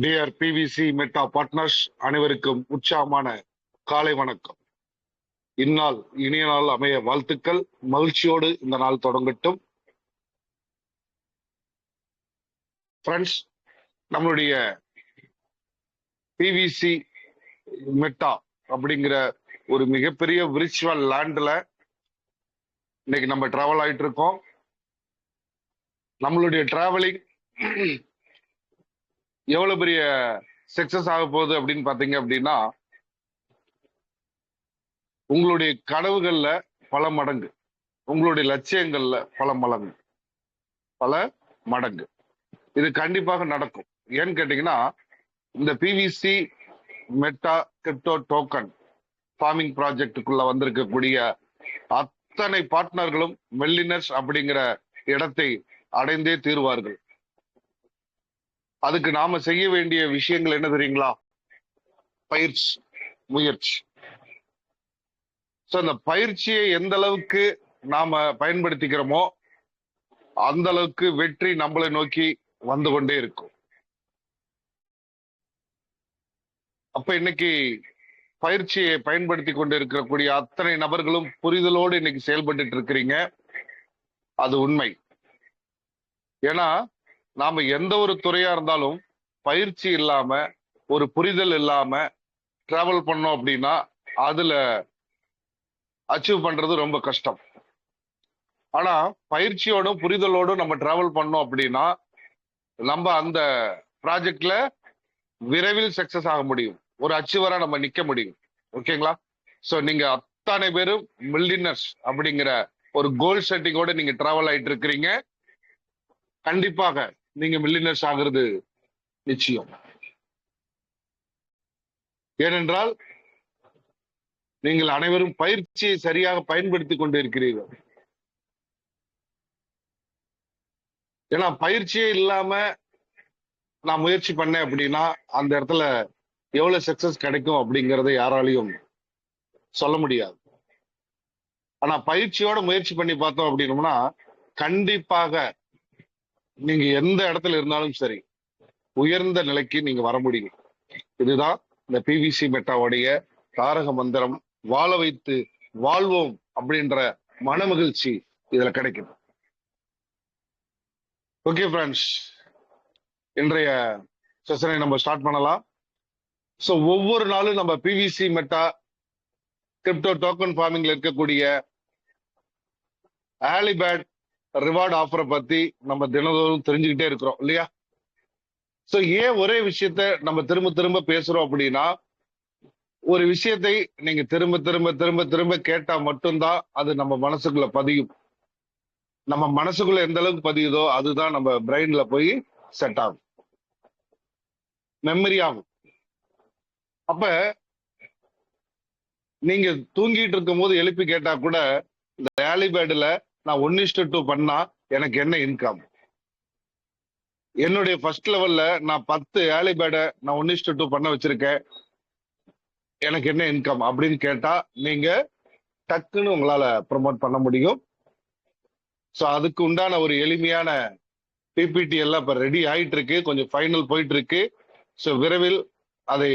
Dear PVC meta partners அனைவருக்கும் உற்சாகமான காலை வணக்கம். இந்நாள் இனிய நாள் அமைய வாழ்த்துக்கள். மகிழ்ச்சியோடு இந்த நாள் தொடங்கட்டும். ஃப்ரெண்ட்ஸ், நம்மளுடைய பிவிசி மெட்டா அப்படிங்கிற ஒரு மிகப்பெரிய விர்ச்சுவல் லேண்ட்ல இன்னைக்கு நம்ம டிராவல் ஆயிட்டு இருக்கோம். நம்மளுடைய டிராவலிங் எவ்வளவு பெரிய சக்சஸ் ஆக போகுது அப்படின்னு பாத்தீங்க அப்படின்னா, உங்களுடைய கனவுகள்ல பல மடங்கு, உங்களுடைய லட்சியங்கள்ல பல மடங்கு இது கண்டிப்பாக நடக்கும். ஏன்னு கேட்டீங்கன்னா, இந்த PVC meta crypto token farming ப்ராஜெக்டுக்குள்ள வந்திருக்கக்கூடிய அத்தனை பார்ட்னர்களும் மில்லியனர்ஸ் அப்படிங்கிற இடத்தை அடைந்தே தீர்வார்கள். அதுக்கு நாம செய்ய வேண்டிய விஷயங்கள் என்ன தெரியுங்களா? பயிற்சி, முயற்சி. அந்த பயிற்சியை எந்த அளவுக்கு நாம பயன்படுத்திக்கிறோமோ அந்த அளவுக்கு வெற்றி நம்மளை நோக்கி வந்து கொண்டே இருக்கும். அப்ப இன்னைக்கு பயிற்சியை பயன்படுத்தி கொண்டு இருக்கக்கூடிய அத்தனை நபர்களும் புரிதலோடு இன்னைக்கு செயல்பட்டு இருக்கிறீங்க. அது உண்மை. ஏன்னா நாம எந்த ஒரு துறையா இருந்தாலும் பயிற்சி இல்லாம, ஒரு புரிதல் இல்லாம டிராவல் பண்ணோம் அப்படின்னா அதுல அச்சீவ் பண்றது ரொம்ப கஷ்டம். ஆனா பயிற்சியோடும் புரிதலோடும் நம்ம டிராவல் பண்ணோம் அப்படின்னா நம்ம அந்த ப்ராஜெக்ட்ல விரைவில் சக்சஸ் ஆக முடியும். ஒரு அச்சீவரா நம்ம நிக்க முடியும். ஓகேங்களா? சோ நீங்க அத்தனை பேரும் மில்லியனர்ஸ் அப்படிங்கிற ஒரு கோல் செட்டிங்கோட நீங்க டிராவல் ஆயிட்டு இருக்கிறீங்க. கண்டிப்பாக நீங்க மில்லியனர்ஸ் ஆகிறது நிச்சயம். ஏனென்றால் நீங்கள் அனைவரும் பயிற்சியை சரியாக பயன்படுத்தி கொண்டு இருக்கிறீர்கள். ஏன்னா பயிற்சியே இல்லாம நான் முயற்சி பண்ணேன் அப்படின்னா அந்த இடத்துல எவ்வளவு சக்சஸ் கிடைக்கும் அப்படிங்கறத யாராலையும் சொல்ல முடியாது. ஆனா பயிற்சியோட முயற்சி பண்ணி பார்த்தோம் அப்படின்னோம்னா கண்டிப்பாக நீங்க எந்த இடத்துல இருந்தாலும் சரி உயர்ந்த நிலைக்கு நீங்க வர முடியும். இதுதான் இந்த பிவிசி மெட்டாவுடைய தாரக மந்திரம். வாழ வைத்து வாழ்வோம் அப்படின்ற மன மகிழ்ச்சி இதுல கிடைக்கும். ஓகே ஃப்ரெண்ட்ஸ், இன்றைய செஷனை நம்ம ஸ்டார்ட் பண்ணலாம். சோ ஒவ்வொரு நாளும் நம்ம பிவிசி மெட்டா கிரிப்டோ டோக்கன் ஃபார்மிங்ல இருக்கக்கூடிய ஆலிபேட் ரிவார்டு ஆஃபரை பத்தி நம்ம தினந்தோறும் தெரிஞ்சுக்கிட்டே இருக்கிறோம் இல்லையா? சோ ஏன் ஒரே விஷயத்த நம்ம திரும்ப திரும்ப பேசுறோம் அப்படின்னா, ஒரு விஷயத்தை நீங்க திரும்ப திரும்ப திரும்ப திரும்ப கேட்டா மட்டும்தான் அது நம்ம மனசுக்குள்ள பதியும். நம்ம மனசுக்குள்ள எந்த அளவுக்கு பதியுதோ அதுதான் நம்ம பிரெயின்ல போய் செட் ஆகும், மெமரி ஆகும். அப்ப நீங்க தூங்கிட்டு இருக்கும் போது எழுப்பி கேட்டா கூட இந்த ஆலிபேட்ல நான் 1:2 பண்ணா எனக்கு என்ன இன்கம், என்னுடைய ஃபர்ஸ்ட் லெவல்ல நான் 10 ஆலிபேட நான் 1:2 பண்ண வச்சிருக்கேன், எனக்கு என்ன இன்கம் அப்படின்னு கேட்டா நீங்க டக்குன்னு உங்களால ப்ரமோட் பண்ண முடியும். சோ அதுக்கு உண்டான ஒரு எளிமையான பிபிடி எல்லாம் இப்ப ரெடி ஆயிட்டு இருக்கு, கொஞ்சம் ஃபைனல் போயிட்டு இருக்கு. சோ விரைவில் அதை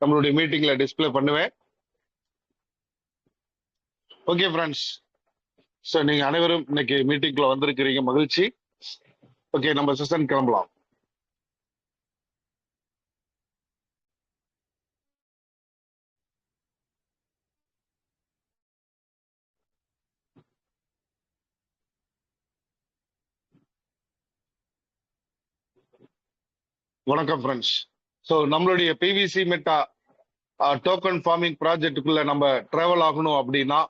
நம்மளுடைய மீட்டிங்ல டிஸ்பிளே பண்ணுவேன். ஓகே ஃப்ரெண்ட்ஸ், சோ நீங்க அனைவரும் இன்னைக்கு மீட்டிங்ல வந்திருக்கிறீங்க, மகிழ்ச்சி. ஓகே, நம்ம செஷன் கிளம்பலாம். வணக்கம் ஃப்ரெண்ட்ஸ். சோ நம்மளுடைய பிவிசி மெட்டா டோக்கன் ஃபார்மிங் ப்ராஜெக்டுக்குள்ள நம்ம டிராவல் ஆகணும் அப்படின்னா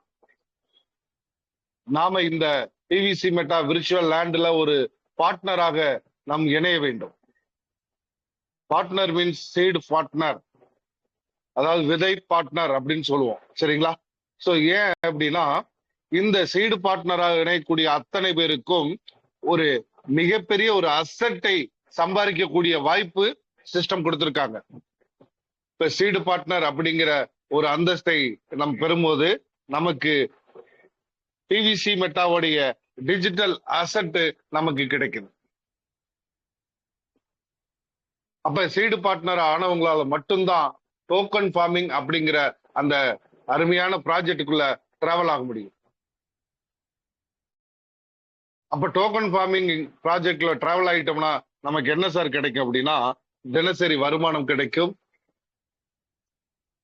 நாம இந்த பிவிசி மெட்டா விர்ச்சுவல் லேண்ட்ல ஒரு பார்ட்னராக நாம் இணைய வேண்டும். பார்ட்னர் மீன்ஸ் சீட் பார்ட்னர், அதாவது விதை பார்ட்னர் அப்படின்னு சொல்லுவோம், சரிங்களா? சோ ஏன் அப்படின்னா இந்த சீடு பார்ட்னராக இணையக்கூடிய அத்தனை பேருக்கும் ஒரு மிகப்பெரிய ஒரு அசட்டை சம்பாதிக்கக்கூடிய வாய்ப்பு சிஸ்டம் கொடுத்திருக்காங்க. இப்ப சீடு பார்ட்னர் அப்படிங்கிற ஒரு அந்தஸ்தை நம்ம பெறும்போது நமக்கு பிவிசி மெட்டாவுடைய டிஜிட்டல் அசட் நமக்கு கிடைக்குது. அப்ப சீடு பார்ட்னர் ஆனவங்களால மட்டும்தான் டோக்கன் ஃபார்மிங் அப்படிங்கிற அந்த அருமையான ப்ராஜெக்டுக்குள்ள டிராவல் ஆக முடியும். அப்ப டோக்கன் ஃபார்மிங் ப்ராஜெக்ட்ல டிராவல் ஆகிட்டோம்னா நமக்கு என்ன சார் கிடைக்கும் அப்படின்னா, தினசரி வருமானம் கிடைக்கும்.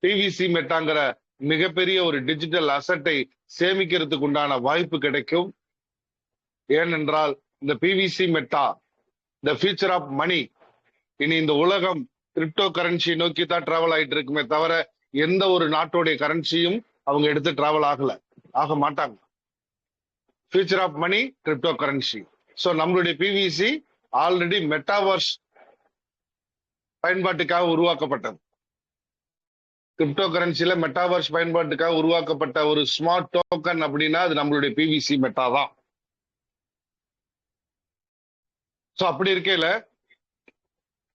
பிவிசி மெட்டாங்கிற மிகப்பெரிய ஒரு டிஜிட்டல் அசட்டை சேமிக்கிறதுக்கு உண்டான வாய்ப்பு கிடைக்கும். ஏனென்றால் இந்த PVC meta the future of money, இனி இந்த உலகம் கிரிப்டோ கரன்சி நோக்கி தான் டிராவல் ஆயிட்டு இருக்குமே தவிர எந்த ஒரு நாட்டுடைய கரன்சியும் அவங்க எடுத்து டிராவல் ஆக மாட்டாங்க. Future of money crypto currency. So நம்மளுடைய பிவிசி ஆல்ரெடி மெட்டாவர்ஸ் பயன்பாட்டுக்காக உருவாக்கப்பட்டது. கிரிப்டோ கரன்சில மெட்டாவர்ஸ் பயன்பாட்டுக்காக உருவாக்கப்பட்ட ஒரு ஸ்மார்ட் டோக்கன் அப்படின்னா அது நம்மளுடைய பிவிசி மெட்டா தான். ஸோ அப்படி இருக்கையில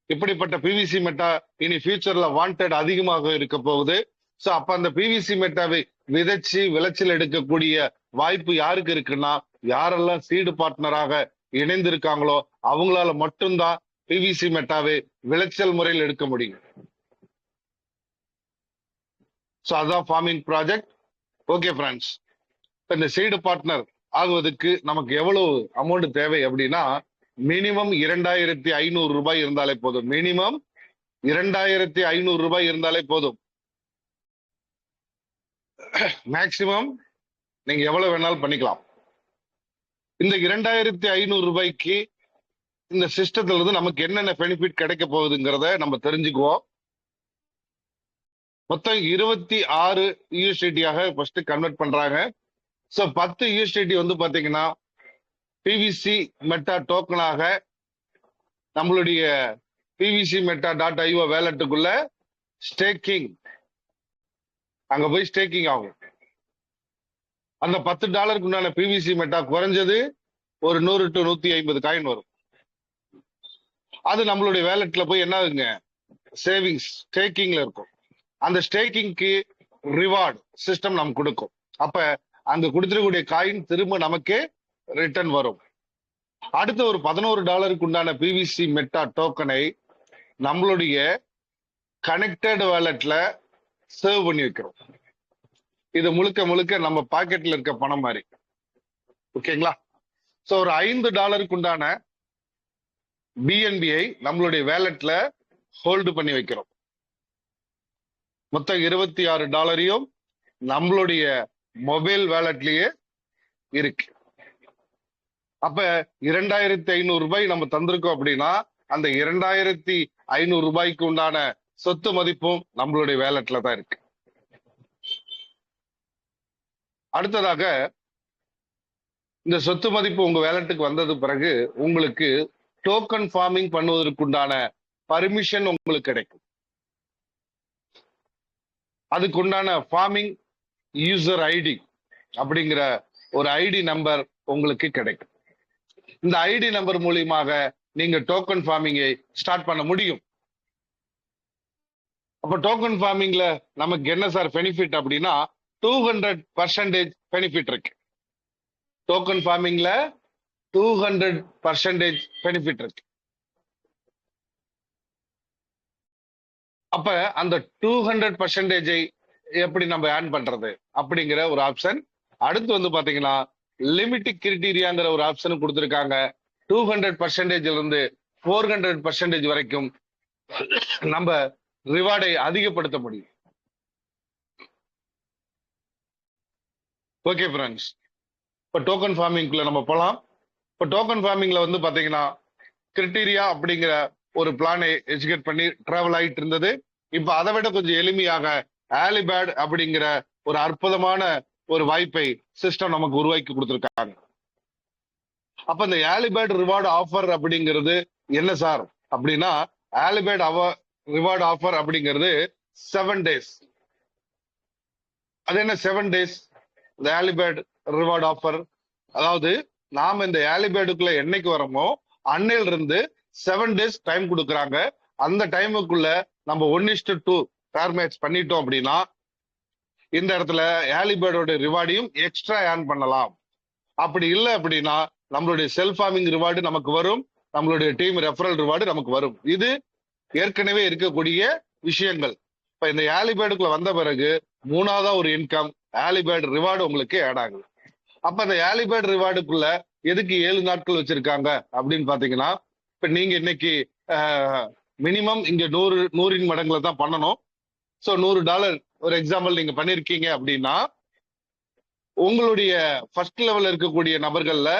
இப்படிப்பட்ட பிவிசி மெட்டா இனி ஃபியூச்சர்ல வாண்டட் அதிகமாக இருக்க போகுது. ஸோ அப்ப அந்த பிவிசி மெட்டாவை விதைச்சு விளைச்சல் எடுக்கக்கூடிய வாய்ப்பு யாருக்கு இருக்குன்னா, யாரெல்லாம் சீடு பார்ட்னராக இணைந்திருக்காங்களோ அவங்களால மட்டும்தான் பிவிசி மெட்டாவை விளைச்சல் முறையில் எடுக்க முடியும். ஸோ அதான் ஃபார்மிங் ப்ராஜெக்ட். ஓகே ஃப்ரெண்ட்ஸ், இந்த சீடு பார்ட்னர் ஆகுவதற்கு நமக்கு எவ்வளவு அமௌண்ட் தேவை அப்படின்னா, மினிமம் 2500 ரூபாய் இருந்தாலே போதும். மினிமம் 2500 ரூபாய் இருந்தாலே போதும். மேக்சிமம் நீங்க எவ்வளவு வேணாலும் பண்ணிக்கலாம். இந்த 2500 ரூபாய்க்கு இந்த சிஸ்டத்துல இருந்து நமக்கு என்னென்ன பெனிஃபிட் கிடைக்க போகுதுங்கிறத நம்ம தெரிஞ்சுக்குவோம். மொத்தம் 26 யூஎஸ்டிடியாக ஃபர்ஸ்ட் கன்வெர்ட் பண்றாங்க. ஸோ 10 யூஎஸ்டிடி வந்து பாத்தீங்கன்னா பிவிசி மெட்டா டோக்கனாக நம்மளுடைய பிவிசி மெட்டா .io வேலட்டுக்குள்ள ஸ்டேக்கிங், அங்க போய் ஸ்டேக்கிங் ஆகும். அந்த $10 உண்டான பிவிசி மெட்டா குறைஞ்சது ஒரு 100 to 150 காயின் வரும். அது நம்மளுடைய வேலட்ல போய் என்ன ஆகுங்க, சேவிங்ஸ் ஸ்டேக்கிங்ல இருக்கும். அந்த ஸ்டேக்கிங்க்கு ரிவார்டு சிஸ்டம் நமக்கு கொடுக்கும். அப்ப அங்க கொடுத்துருக்கூடிய காயின் திரும்ப நமக்கே ரிட்டர்ன் வரும். அடுத்த ஒரு $11 உண்டான பிவிசி மெட்டா டோக்கனை நம்மளுடைய கனெக்டட் வாலெட்ல சேவ் பண்ணி வைக்கிறோம். இது முழுக்க முழுக்க நம்ம பாக்கெட்ல இருக்க பணம் மாதிரி. ஓகேங்களா? சோ ஒரு $5 உண்டான பிஎன்பிஐ நம்மளுடைய வேலெட்ல ஹோல்டு பண்ணி வைக்கிறோம். மொத்தம் $26 நம்மளுடைய மொபைல் வேலட்லயே இருக்கு. அப்ப 2500 ரூபாய் நம்ம தந்திருக்கோம் அப்படின்னா அந்த 2500 ரூபாய்க்கு உண்டான சொத்து மதிப்பும் நம்மளுடைய வேலட்ல தான் இருக்கு. அடுத்ததாக இந்த சொத்து மதிப்பு உங்க வேலட்டுக்கு வந்தது பிறகு உங்களுக்கு டோக்கன் ஃபார்மிங் பண்ணுவதற்குண்டான பர்மிஷன் உங்களுக்கு கிடைக்கும். அதுக்குண்டான ஃபார்மிங் யூசர் ஐடி அப்படிங்கிற ஒரு ஐடி நம்பர் உங்களுக்கு கிடைக்கும். இந்த ஐடி நம்பர் மூலியமாக நீங்க டோக்கன் ஃபார்மிங்கை ஸ்டார்ட் பண்ண முடியும். அப்ப டோக்கன் ஃபார்மிங்ல நமக்கு என்ன சார் பெனிஃபிட் அப்படின்னா 200% பெனிஃபிட் இருக்கு. டோக்கன் ஃபார்மிங்ல 200% பெனிஃபிட் இருக்கு. அப்ப அந்த 200% எப்படி நம்ம ஏர்ன் பண்றது அப்படிங்கிற ஒரு ஆப்ஷன். அடுத்து வந்து பாத்தீங்கன்னா லிமிட் கிரிட்டீரியாங்கிற ஒரு ஆப்ஷன் கொடுத்திருக்காங்க. 200% இருந்து 400% வரைக்கும் நம்ம ரிவார்டை அதிகப்படுத்த முடியும். ஓகே ஃப்ரெண்ட்ஸ், இப்போ டோக்கன் ஃபார்மிங்குள்ள நம்ம போலாம். இப்போ டோக்கன் ஃபார்மிங்ல வந்து பாத்தீங்கன்னா கிரிட்டீரியா அப்படிங்கிற ஒரு பிளானை எஜுகேட் பண்ணி டிராவல் ஆகிட்டு இருந்தது. இப்ப அதை விட கொஞ்சம் எளிமையாக ஆலிபேட் அப்படிங்கிற ஒரு அற்புதமான ஒரு வாய்ப்பை சிஸ்டம் நமக்கு உருவாக்கி கொடுத்திருக்காங்க. அப்ப இந்த ஆலிபேட் ரிவார்டு ஆஃபர் அப்படிங்கிறது என்ன சார் அப்படின்னா, ஆலிபேட் ரிவார்டு ஆஃபர் அப்படிங்கிறது 7 days. அது என்ன 7 days? இந்த ஆலிபேட் ரிவார்டு ஆஃபர், அதாவது நாம இந்த ஆலிபேடுக்குள்ள என்னைக்கு வரமோ அன்னையில இருந்து 7 days டைம் கொடுக்குறாங்க. அந்த டைமுக்குள்ள நம்ம 1:2 பேர் மேட்ச் பண்ணிட்டோம் அப்படின்னா இந்த இடத்துல ஆலிபேடோட ரிவார்டையும் எக்ஸ்ட்ரா ஏர்ன் பண்ணலாம். அப்படி இல்லை அப்படின்னா நம்மளுடைய செல்ஃப் ஃபார்மிங் ரிவார்டு நமக்கு வரும், நம்மளுடைய டீம் ரெஃபரல் ரிவார்டு நமக்கு வரும். இது ஏற்கனவே இருக்கக்கூடிய விஷயங்கள். இப்ப இந்த ஆலிபேடுக்குள்ள வந்த பிறகு மூணாவதா ஒரு இன்கம் ஆலிபேட் ரிவார்டு உங்களுக்கு ஆட் ஆகுது. அப்ப அந்த ஆலிபேட் ரிவார்டுக்குள்ள எதுக்கு 7 நாட்கள் வச்சிருக்காங்க அப்படின்னு பாத்தீங்கன்னா, இப்ப நீங்க இன்னைக்கு மினிமம் இங்க 100 மடங்குல தான் பண்ணணும். ஸோ $100 ஒரு எக்ஸாம்பிள் நீங்க பண்ணிருக்கீங்க அப்படின்னா, உங்களுடைய ஃபர்ஸ்ட் லெவல்ல இருக்கக்கூடிய நபர்கள்ல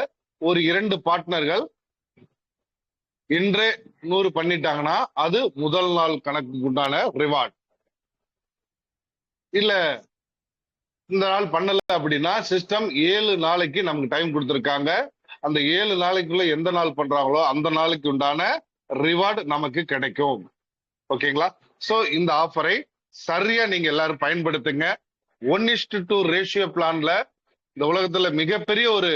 ஒரு 2 பார்ட்னர்கள் இன்றே 100 பண்ணிட்டாங்கன்னா அது முதல் நாள் கணக்குக்கு உண்டான ரிவார்ட். இல்ல இந்த நாள் பண்ணல அப்படின்னா சிஸ்டம் 7 நாளைக்கு நமக்கு டைம் கொடுத்திருக்காங்க. அந்த 7 நாளைக்குள்ள எந்த நாள் பண்றாங்களோ அந்த நாளைக்கு உண்டான ரிவார்டு நமக்கு கிடைக்கும். ஓகேங்களா? சோ இந்த ஆஃபரை சரியா நீங்க எல்லாரும் பயன்படுத்துங்க. 1:2 ரேஷியோ பிளான்ல இந்த உலகத்துல மிகப்பெரிய ஒரு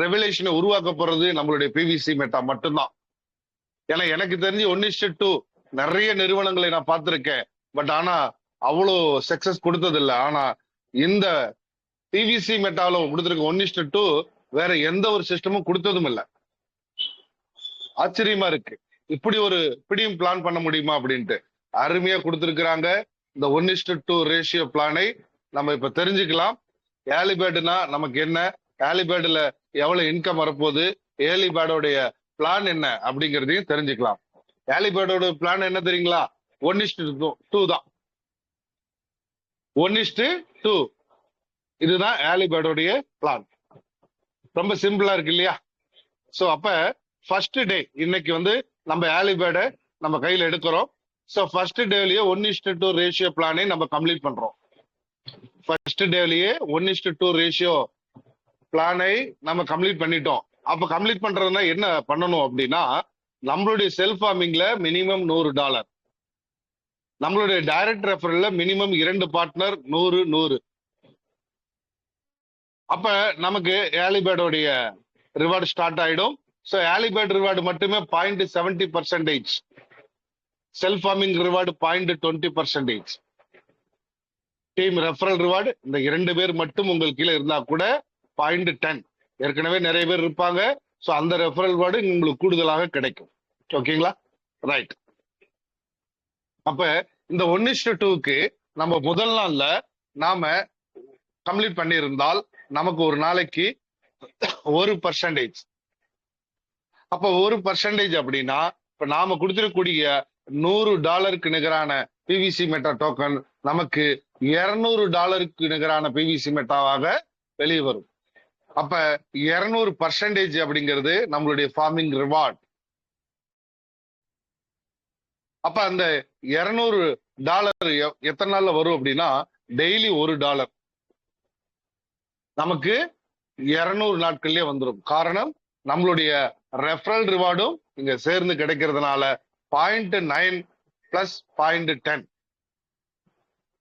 ரெவலேஷனை உருவாக்க போறது நம்மளுடைய பிவிசி மெட்டா மட்டும்தான். ஏன்னா எனக்கு தெரிஞ்சு 1:2 நிறைய நிறுவனங்களை நான் பார்த்திருக்கேன். பட் ஆனா அவ்வளோ சக்சஸ் கொடுத்தது இல்லை. ஆனா இந்த பிவிசி மெட்டாவில் கொடுத்திருக்க 1:2 வேற எந்த ஒரு சிஸ்டமும் கொடுத்ததும் இல்லை. ஆச்சரியமா இருக்கு. இப்படி ஒரு பிடியும் பிளான் பண்ண முடியுமா அப்படின்ட்டு அருமையா கொடுத்திருக்கிறாங்க. இந்த 1:2 ரேஷியோ பிளானை நம்ம இப்ப தெரிஞ்சுக்கலாம். ஆலிபேடுனா நமக்கு என்ன, ஆலிபேடுல எவ்வளவு இன்கம் வரப்போகுது, ஆலிபேடோடைய பிளான் என்ன அப்படிங்கிறதையும் தெரிஞ்சுக்கலாம். ஆலிபேடோட பிளான் என்ன தெரியுங்களா? 1:2 தான். 1:2 இதுதான் ஆலிபேடோடைய பிளான். ரொம்ப சிம்பிளா இருக்கு இல்லையா? சோ அப்ப ஃபர்ஸ்ட் டே இன்னைக்கு வந்து நம்ம ஆலிபேடை நம்ம கையில எடுக்கிறோம். சோ ஃபர்ஸ்ட் டேலயே 1:2 ரேஷியோ பிளானை நம்ம கம்ப்ளீட் பண்றோம். ஃபர்ஸ்ட் டேலயே 1:2 ரேஷியோ பிளானை நம்ம கம்ப்ளீட் பண்ணிட்டோம். அப்ப கம்ப்ளீட் பண்றதுனா என்ன பண்ணணும் அப்படின்னா, நம்மளுடைய செல்ஃப் ஃபார்மிங்ல மினிமம் $100, நம்மளுடைய டைரக்ட் ரெஃபரல்ல மினிமம் 2 பார்ட்னர் 100. அப்ப நமக்கு ஆலிபேடோடைய ரிவார்டு ஸ்டார்ட் ஆயிடும். ஸோ ஆலிபேட் ரிவார்டு மட்டுமே 0.70%, self farming reward 0.20%, team referral reward இந்த 2 பேர் மட்டும் உங்களுக்கு கீழே இருந்தா கூட 0.10. ஏற்கனவே நிறைய பேர் இருப்பாங்க. ஸோ அந்த ரெஃபரல் ரிவார்டு உங்களுக்கு கூடுதலாக கிடைக்கும். ஓகேங்களா? ரைட். அப்ப இந்த 1:2க்கு நம்ம முதல் நாள்ல நாம கம்ப்ளீட் பண்ணியிருந்தால் நமக்கு ஒரு நாளைக்கு 1%. அப்ப 1% அப்படின்னா இப்ப நாம கொடுத்திருக்கக்கூடிய $100 நிகரான பிவிசி மெட்டா டோக்கன் நமக்கு $200 நிகரான பிவிசி மெட்டாவாக வெளியே வரும். அப்ப 200% அப்படிங்கிறது நம்மளுடைய ஃபார்மிங் ரிவார்ட். அப்ப அந்த $200 எத்தனை நாள்ல வரும் அப்படின்னா, டெய்லி $1 நமக்கு 200 நாட்கள்லயே வந்துடும். காரணம் நம்மளுடைய ரெஃபரல் ரிவார்டும் இங்க சேர்ந்து கிடைக்கிறதுனால 0.9 பிளஸ் 0.10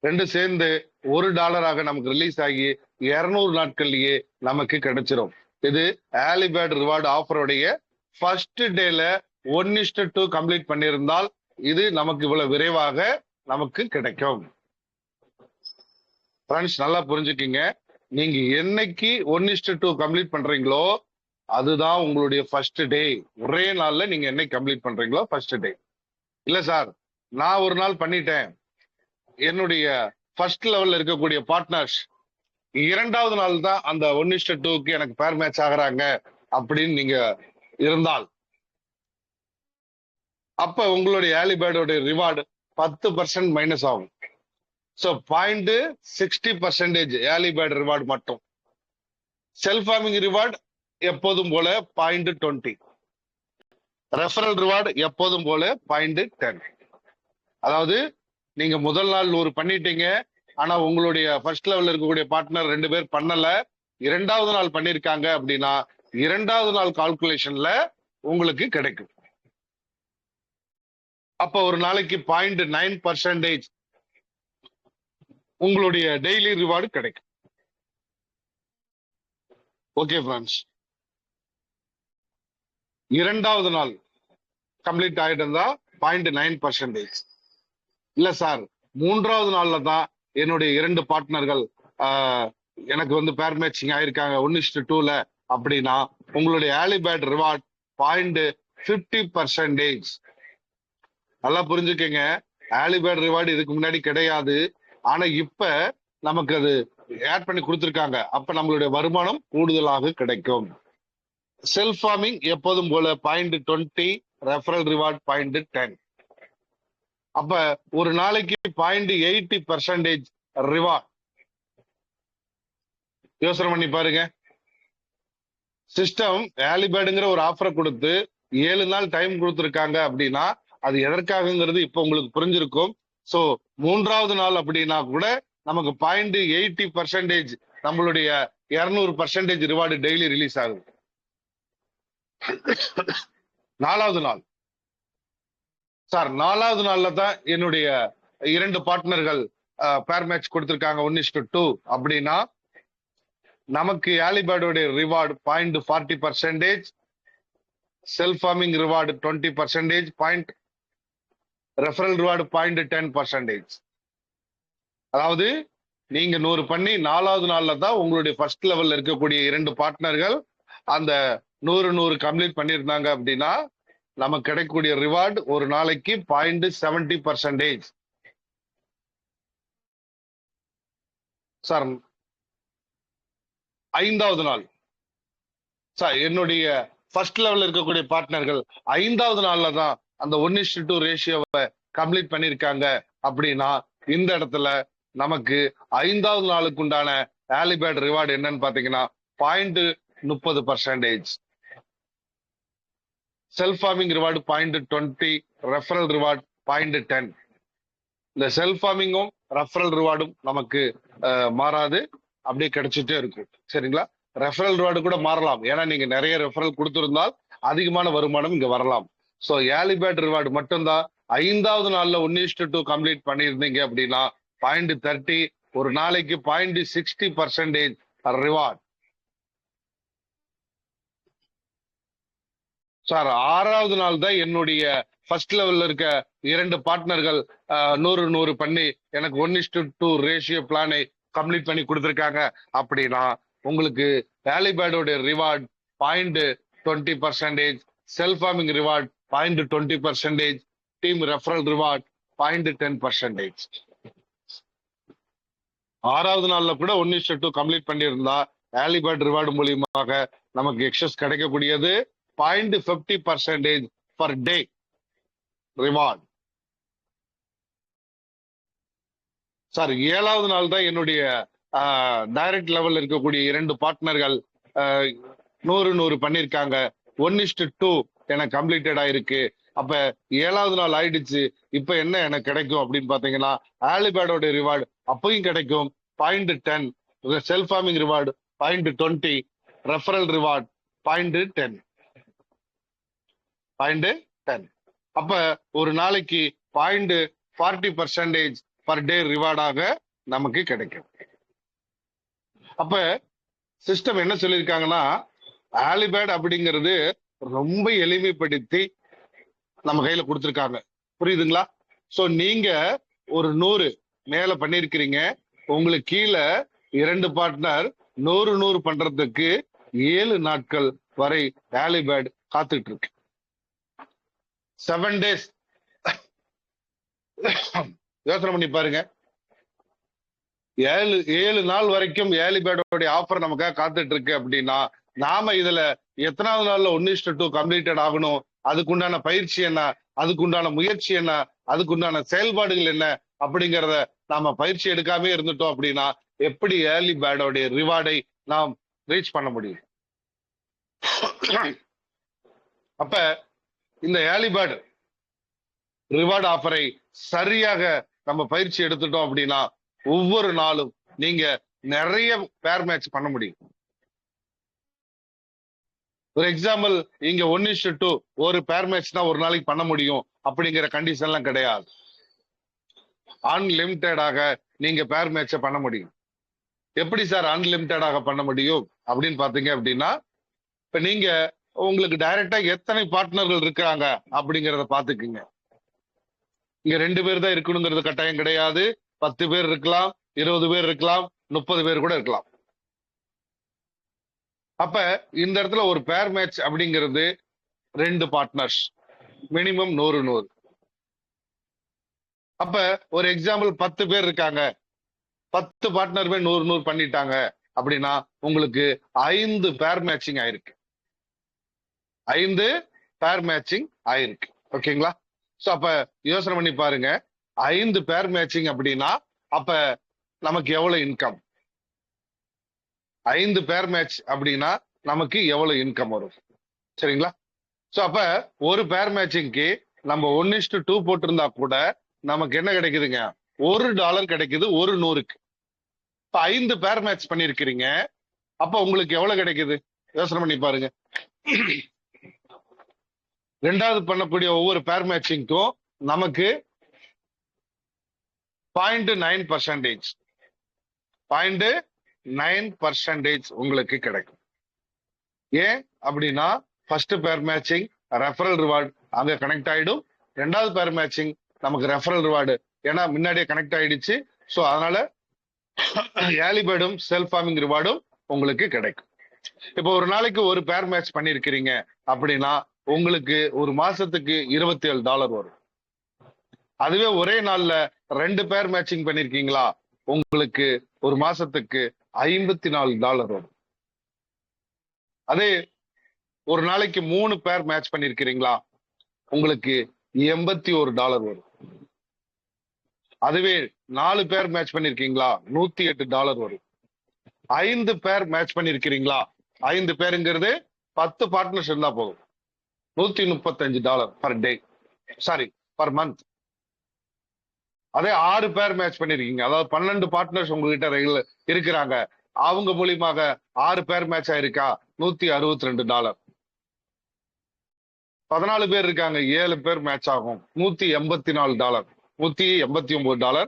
ரெண்டு சேர்ந்து $1 நமக்கு ரிலீஸ் ஆகி 200 நாட்கள்லயே நமக்கு கிடைச்சிரும். இது ஆலிபேட் ரிவார்டு ஆஃபருடைய ஃபர்ஸ்ட் டேல 1:2 கம்ப்ளீட் பண்ணியிருந்தால் இது நமக்கு இவ்வளவு விரைவாக நமக்கு கிடைக்கும். ஃப்ரெண்ட்ஸ் நல்லா புரிஞ்சுக்கிங்க. நீங்க என்னைக்கு 1:2 கம்ப்ளீட் பண்றீங்களோ அதுதான் உங்களுடைய ஃபர்ஸ்ட் டே. ஒரே நாள்ல நீங்க என்னைக்கு கம்ப்ளீட் பண்றீங்களோ ஃபர்ஸ்ட் டே. இல்ல சார் நான் ஒரு நாள் பண்ணிட்டேன், என்னுடைய ஃபர்ஸ்ட் லெவல்ல இருக்கக்கூடிய பார்ட்னர்ஸ் 2வது நாள் தான் அந்த 1:2க்கு எனக்கு பேர் மேட்ச் ஆகுறாங்க அப்படின்னு நீங்க இருந்தால் அப்ப உங்களுடைய ஆலிபேடோட ரிவார்டு 10% மைனஸ் ஆகும். ஸோ 0.60% ஆலிபேட் ரிவார்டு மட்டும். செல்ஃப் ஃபார்மிங் ரிவார்டு எப்போதும் போல 0.20, ரெஃபரல் ரிவார்டு எப்போதும் போல 0.10. அதாவது நீங்க முதல் நாள் 100 பண்ணிட்டீங்க, ஆனா உங்களுடைய ஃபர்ஸ்ட் லெவல்ல இருக்கக்கூடிய பார்ட்னர் 2 பேர் பண்ணல, 2வது நாள் பண்ணிருக்காங்க அப்படின்னா 2வது நாள் கால்குலேஷன்ல உங்களுக்கு கிடைக்கும். அப்ப ஒரு நாளைக்கு 0.9% உங்களுடைய டெய்லி ரிவார்டு கிடைக்கும். ஓகே ஃப்ரெண்ட்ஸ், 2வது நாள் கம்ப்ளீட் ஆயிட்டு இருந்தா 0.9%. இல்ல சார் 3வது நாள்ல தான் என்னுடைய 2 பார்ட்னர்கள் எனக்கு வந்து பேர் மேட்சிங் ஆயிருக்காங்க 1:2ல அப்படின்னா உங்களுடைய ஆலிபேட் ரிவார்ட் 0.50%. நல்லா புரிஞ்சுக்கங்க. ஏர்லி பேர்ட் ரிவார்டு இதுக்கு முன்னாடி கிடையாது. ஆனா இப்ப நமக்கு அது ஆட் பண்ணி கொடுத்திருக்காங்க. அப்ப நம்மளுடைய வருமானம் கூடுதலாக கிடைக்கும். செல்ஃப் ஃபார்மிங் எப்போதும் போல 0.20, ரெஃபரல் ரிவார்ட் 0.10. அப்ப ஒரு நாளைக்கு 0.80% ரிவார்ட். யோசனை பண்ணி பாருங்க. சிஸ்டம் ஏர்லிபேர்டுங்கிற ஒரு ஆஃபரை கொடுத்து 7 நாள் டைம் கொடுத்துருக்காங்க அப்படின்னா அது எதற்காகங்கிறது இப்ப உங்களுக்கு புரிஞ்சிருக்கும். சோ 3வது நாள் அப்படின்னா கூட நமக்கு 0.80% நம்மளுடைய 200% ரிவார்டு டெய்லி ரிலீஸ் ஆகுது. 4வது நாள் சார், 4வது நாள்ல தான் என்னுடைய 2 பார்ட்னர்கள் பேர் மேட்ச் கொடுத்திருக்காங்க 1:2 அப்படின்னா நமக்கு ஏர்லிபேர்டோட reward 0.40%, self farming reward 20%, referral reward 0.10%. அதாவது நீங்க 100 பண்ணி 4வது நாள்ல தான் உங்களுடைய ஃபர்ஸ்ட் லெவல்ல இருக்கக்கூடிய 2 பார்ட்னர்கள் அந்த 100 கம்ப்ளீட் பண்ணியிருந்தாங்க அப்படின்னா நமக்கு கிடைக்கக்கூடிய ரிவார்டு ஒரு நாளைக்கு 0.70%. சார் 5வது நாள் சார், என்னுடைய ஃபர்ஸ்ட் லெவல்ல இருக்கக்கூடிய பார்ட்னர்கள் 5வது நாள்ல தான் அந்த 1:2 ரேஷியோவை கம்ப்ளீட் பண்ணிருக்காங்க அப்படின்னா இந்த இடத்துல நமக்கு 5வது நாளுக்கு உண்டான ஏர்லிபேர்ட் ரிவார்டு என்னன்னு பாத்தீங்கன்னா 0.30%, self farming reward 0.20, referral reward 0.10. இந்த செல்ஃப் ஃபார்மிங்கும் ரெஃபரல் ரிவார்டும் நமக்கு மாறாது, அப்படியே கிடைச்சிட்டே இருக்கும். சரிங்களா? ரெஃபரல் ரிவார்டு கூட மாறலாம். ஏன்னா நீங்க நிறைய ரெஃபரல் கொடுத்திருந்தால் அதிகமான வருமானம் இங்க வரலாம். சோ ஏர்லிபேர்ட் ரிவார்டு மட்டும்தான் 5வது நாள்ல 1:2 கம்ப்ளீட் பண்ணியிருந்தீங்க அப்படின்னா 0.30, ஒரு நாளைக்கு 0.60% ரிவார்ட். சார் 6வது நாள் தான் என்னுடைய ஃபர்ஸ்ட் லெவல்ல இருக்க 2 பார்ட்னர்கள் 100 பண்ணி எனக்கு 1:2 ரேஷியோ பிளானை கம்ப்ளீட் பண்ணி கொடுத்திருக்காங்க அப்படின்னா உங்களுக்கு ஏர்லிபேர்டோட reward 0.20%, self farming reward 0.20%, team referral reward 0.10%. 6வது நாள்ல கூட 1:2 கம்ப்ளீட் பண்ணியிருந்தா ஏர்லிபேர்ட் ரிவார்டு மூலியமாக நமக்கு எக்ஸஸ் கிடைக்கக்கூடியது 0.50% பர் டே ரிவார்ட். சார் 7வது நாள் தான் என்னுடைய டைரக்ட் லெவல் இருக்கக்கூடிய 2 பார்ட்னர்கள் 100 பண்ணிருக்காங்க, 1:2 எனக்கு கம்ப்ளீட்டட் ஆயிருக்கு. அப்ப 7வது நாள் ஆயிடுச்சு. இப்ப என்ன எனக்கு கிடைக்கும் அப்படின்னு பாத்தீங்கன்னா ஏர்லிபேர்டோட ரிவார்டு அப்பயும் கிடைக்கும் 0.10, self farming reward 0.20, referral reward 0.10. அப்ப ஒரு நாளைக்கு 0.40% பர் டே ரிவார்டாக நமக்கு கிடைக்கும். அப்ப சிஸ்டம் என்ன சொல்லியிருக்காங்கன்னா ஏர்லிபேர்ட் அப்படிங்கிறது ரொம்ப எளிமைப்படுத்தி நம்ம கையில கொடுத்துருக்காங்க. புரியுதுங்களா? சோ நீங்க ஒரு 100 மேல பண்ணிருக்கிறீங்க, உங்களுக்கு கீழே 2 பார்ட்னர் 100 பண்றதுக்கு 7 நாட்கள் வரை ஏர்லிபேர்ட் காத்துட்டு இருக்கு. 7 days. யோசனை பண்ணி பாருங்க. 7 நாள் வரைக்கும் ஏர்லிபேர்டோட ஆஃபர் நமக்காக காத்துட்டு இருக்கு அப்படின்னா நாம இதுல எத்தனாவது நாள்ல 1:2 கம்ப்ளீட்டட் ஆகணும், அதுக்குண்டான பயிற்சி என்ன, அதுக்குண்டான முயற்சி என்ன, அதுக்குண்டான செயல்பாடுகள் என்ன அப்படிங்கிறத நாம பயிற்சி எடுக்காம இருந்துட்டோம் அப்படின்னா எப்படி ஏர்லிபேர்டோட ரிவார்டை நாம் ரீச் பண்ண முடியும்? அப்ப இந்த ஏர்லிபேர்ட் ரிவார்டு ஆஃபரை சரியாக நம்ம பயிற்சி எடுத்துட்டோம் அப்படின்னா ஒவ்வொரு நாளும் நீங்க நிறைய பேர் மேட்ச் பண்ண முடியும். ஒரு எக்ஸாம்பிள், இங்க 1:2 ஒரு பேர் மேட்ச் தான் ஒரு நாளைக்கு பண்ண முடியும் அப்படிங்கிற கண்டிஷன் எல்லாம் கிடையாது. அன்லிமிட்டடாக நீங்க பேர் மேட்ச பண்ண முடியும். எப்படி சார் அன்லிமிட்டடாக பண்ண முடியும் அப்படின்னு பாத்தீங்க அப்படின்னா இப்ப நீங்க உங்களுக்கு டைரக்டா எத்தனை பார்ட்னர்கள் இருக்காங்க அப்படிங்கறத பாத்துக்குங்க. இங்க 2 பேர் தான் இருக்கணுங்கிறது கட்டாயம் கிடையாது. 10 பேர் இருக்கலாம், 20 பேர் இருக்கலாம், 30 பேர் கூட இருக்கலாம். அப்ப இந்த இடத்துல ஒரு பேர் மேட்ச் அப்படிங்கிறது 2 பார்ட்னர்ஸ், மினிமம் 100. அப்ப ஒரு எக்ஸாம்பிள் 10 பேர் இருக்காங்க, 10 பார்ட்னருமே 100 100 பண்ணிட்டாங்க அப்படின்னா உங்களுக்கு 5 பேர் மேட்சிங் ஆயிருக்கு. 5 பேர் மேட்சிங் ஆயிருக்கு. ஓகேங்களா? சோ அப்ப யோசனை பண்ணி பாருங்க. 5 பேர் மேட்சிங் அப்படின்னா அப்ப நமக்கு எவ்வளவு இன்கம்? 5 பேர் மேட்ச் அப்படின்னா நமக்கு எவ்வளவு இன்கம் வரும்? சரிங்களா? சோ அப்ப ஒரு பேர் மேட்சிங்க்கு நம்ம 1:2 போட்டிருந்தா கூட நமக்கு என்ன கிடைக்குதுங்க? $1 கிடைக்குது ஒரு 100க்கு. இப்ப 5 பேர் மேட்ச் பண்ணிருக்கிறீங்க, அப்ப உங்களுக்கு எவ்வளவு கிடைக்குது? யோசனை பண்ணி பாருங்க. ரெண்டாவது பண்ணக்கூடிய ஒவ்வொரு பேர் மேட்சிங்க்கும் நமக்கு 0.9%, 0.9% உங்களுக்கு கிடைக்கும். ஏன் அப்படின்னா ஃபர்ஸ்ட் பேர் மேட்சிங் ரெஃபரல் ரிவார்டு அங்க கனெக்ட் ஆயிடும். ரெண்டாவது பேர் மேட்சிங் நமக்கு ரெஃபரல் ரிவார்டு ஏன்னா முன்னாடியே கனெக்ட் ஆயிடுச்சு. சோ அதனால ஏர்லி பேர்டும் செல்ஃப் ஃபார்மிங் ரிவார்டும் உங்களுக்கு கிடைக்கும். இப்போ ஒரு நாளைக்கு ஒரு பேர் மேட்ச் பண்ணிருக்கிறீங்க அப்படின்னா உங்களுக்கு ஒரு மாசத்துக்கு $27 வரும். அதுவே ஒரே நாள்ல 2 பேர் மேட்சிங் பண்ணிருக்கீங்களா உங்களுக்கு ஒரு மாசத்துக்கு $54 வரும். அதே ஒரு நாளைக்கு 3 பேர் மேட்ச் பண்ணிருக்கிறீங்களா உங்களுக்கு $81 வரும். அதுவே 4 பேர் மேட்ச் பண்ணிருக்கீங்களா $108 வரும். 5 பேர் மேட்ச் பண்ணிருக்கிறீங்களா, 5 பேருங்கிறது 10 பார்ட்னர்ஸ் இருந்தா போதும், $135 per day, sorry per month. அதே 6 பேர் மேட்ச் பண்ணிருக்கீங்க, அதாவது 12 பார்ட்னர்ஸ் உங்ககிட்ட ரெகுலர் இருக்கிறாங்க, அவங்க மூலியமாக 6 பேர் மேட்ச் ஆயிருக்கா $162. 14 பேர் இருக்காங்க, 7 பேர் மேட்ச் ஆகும் $184, $189.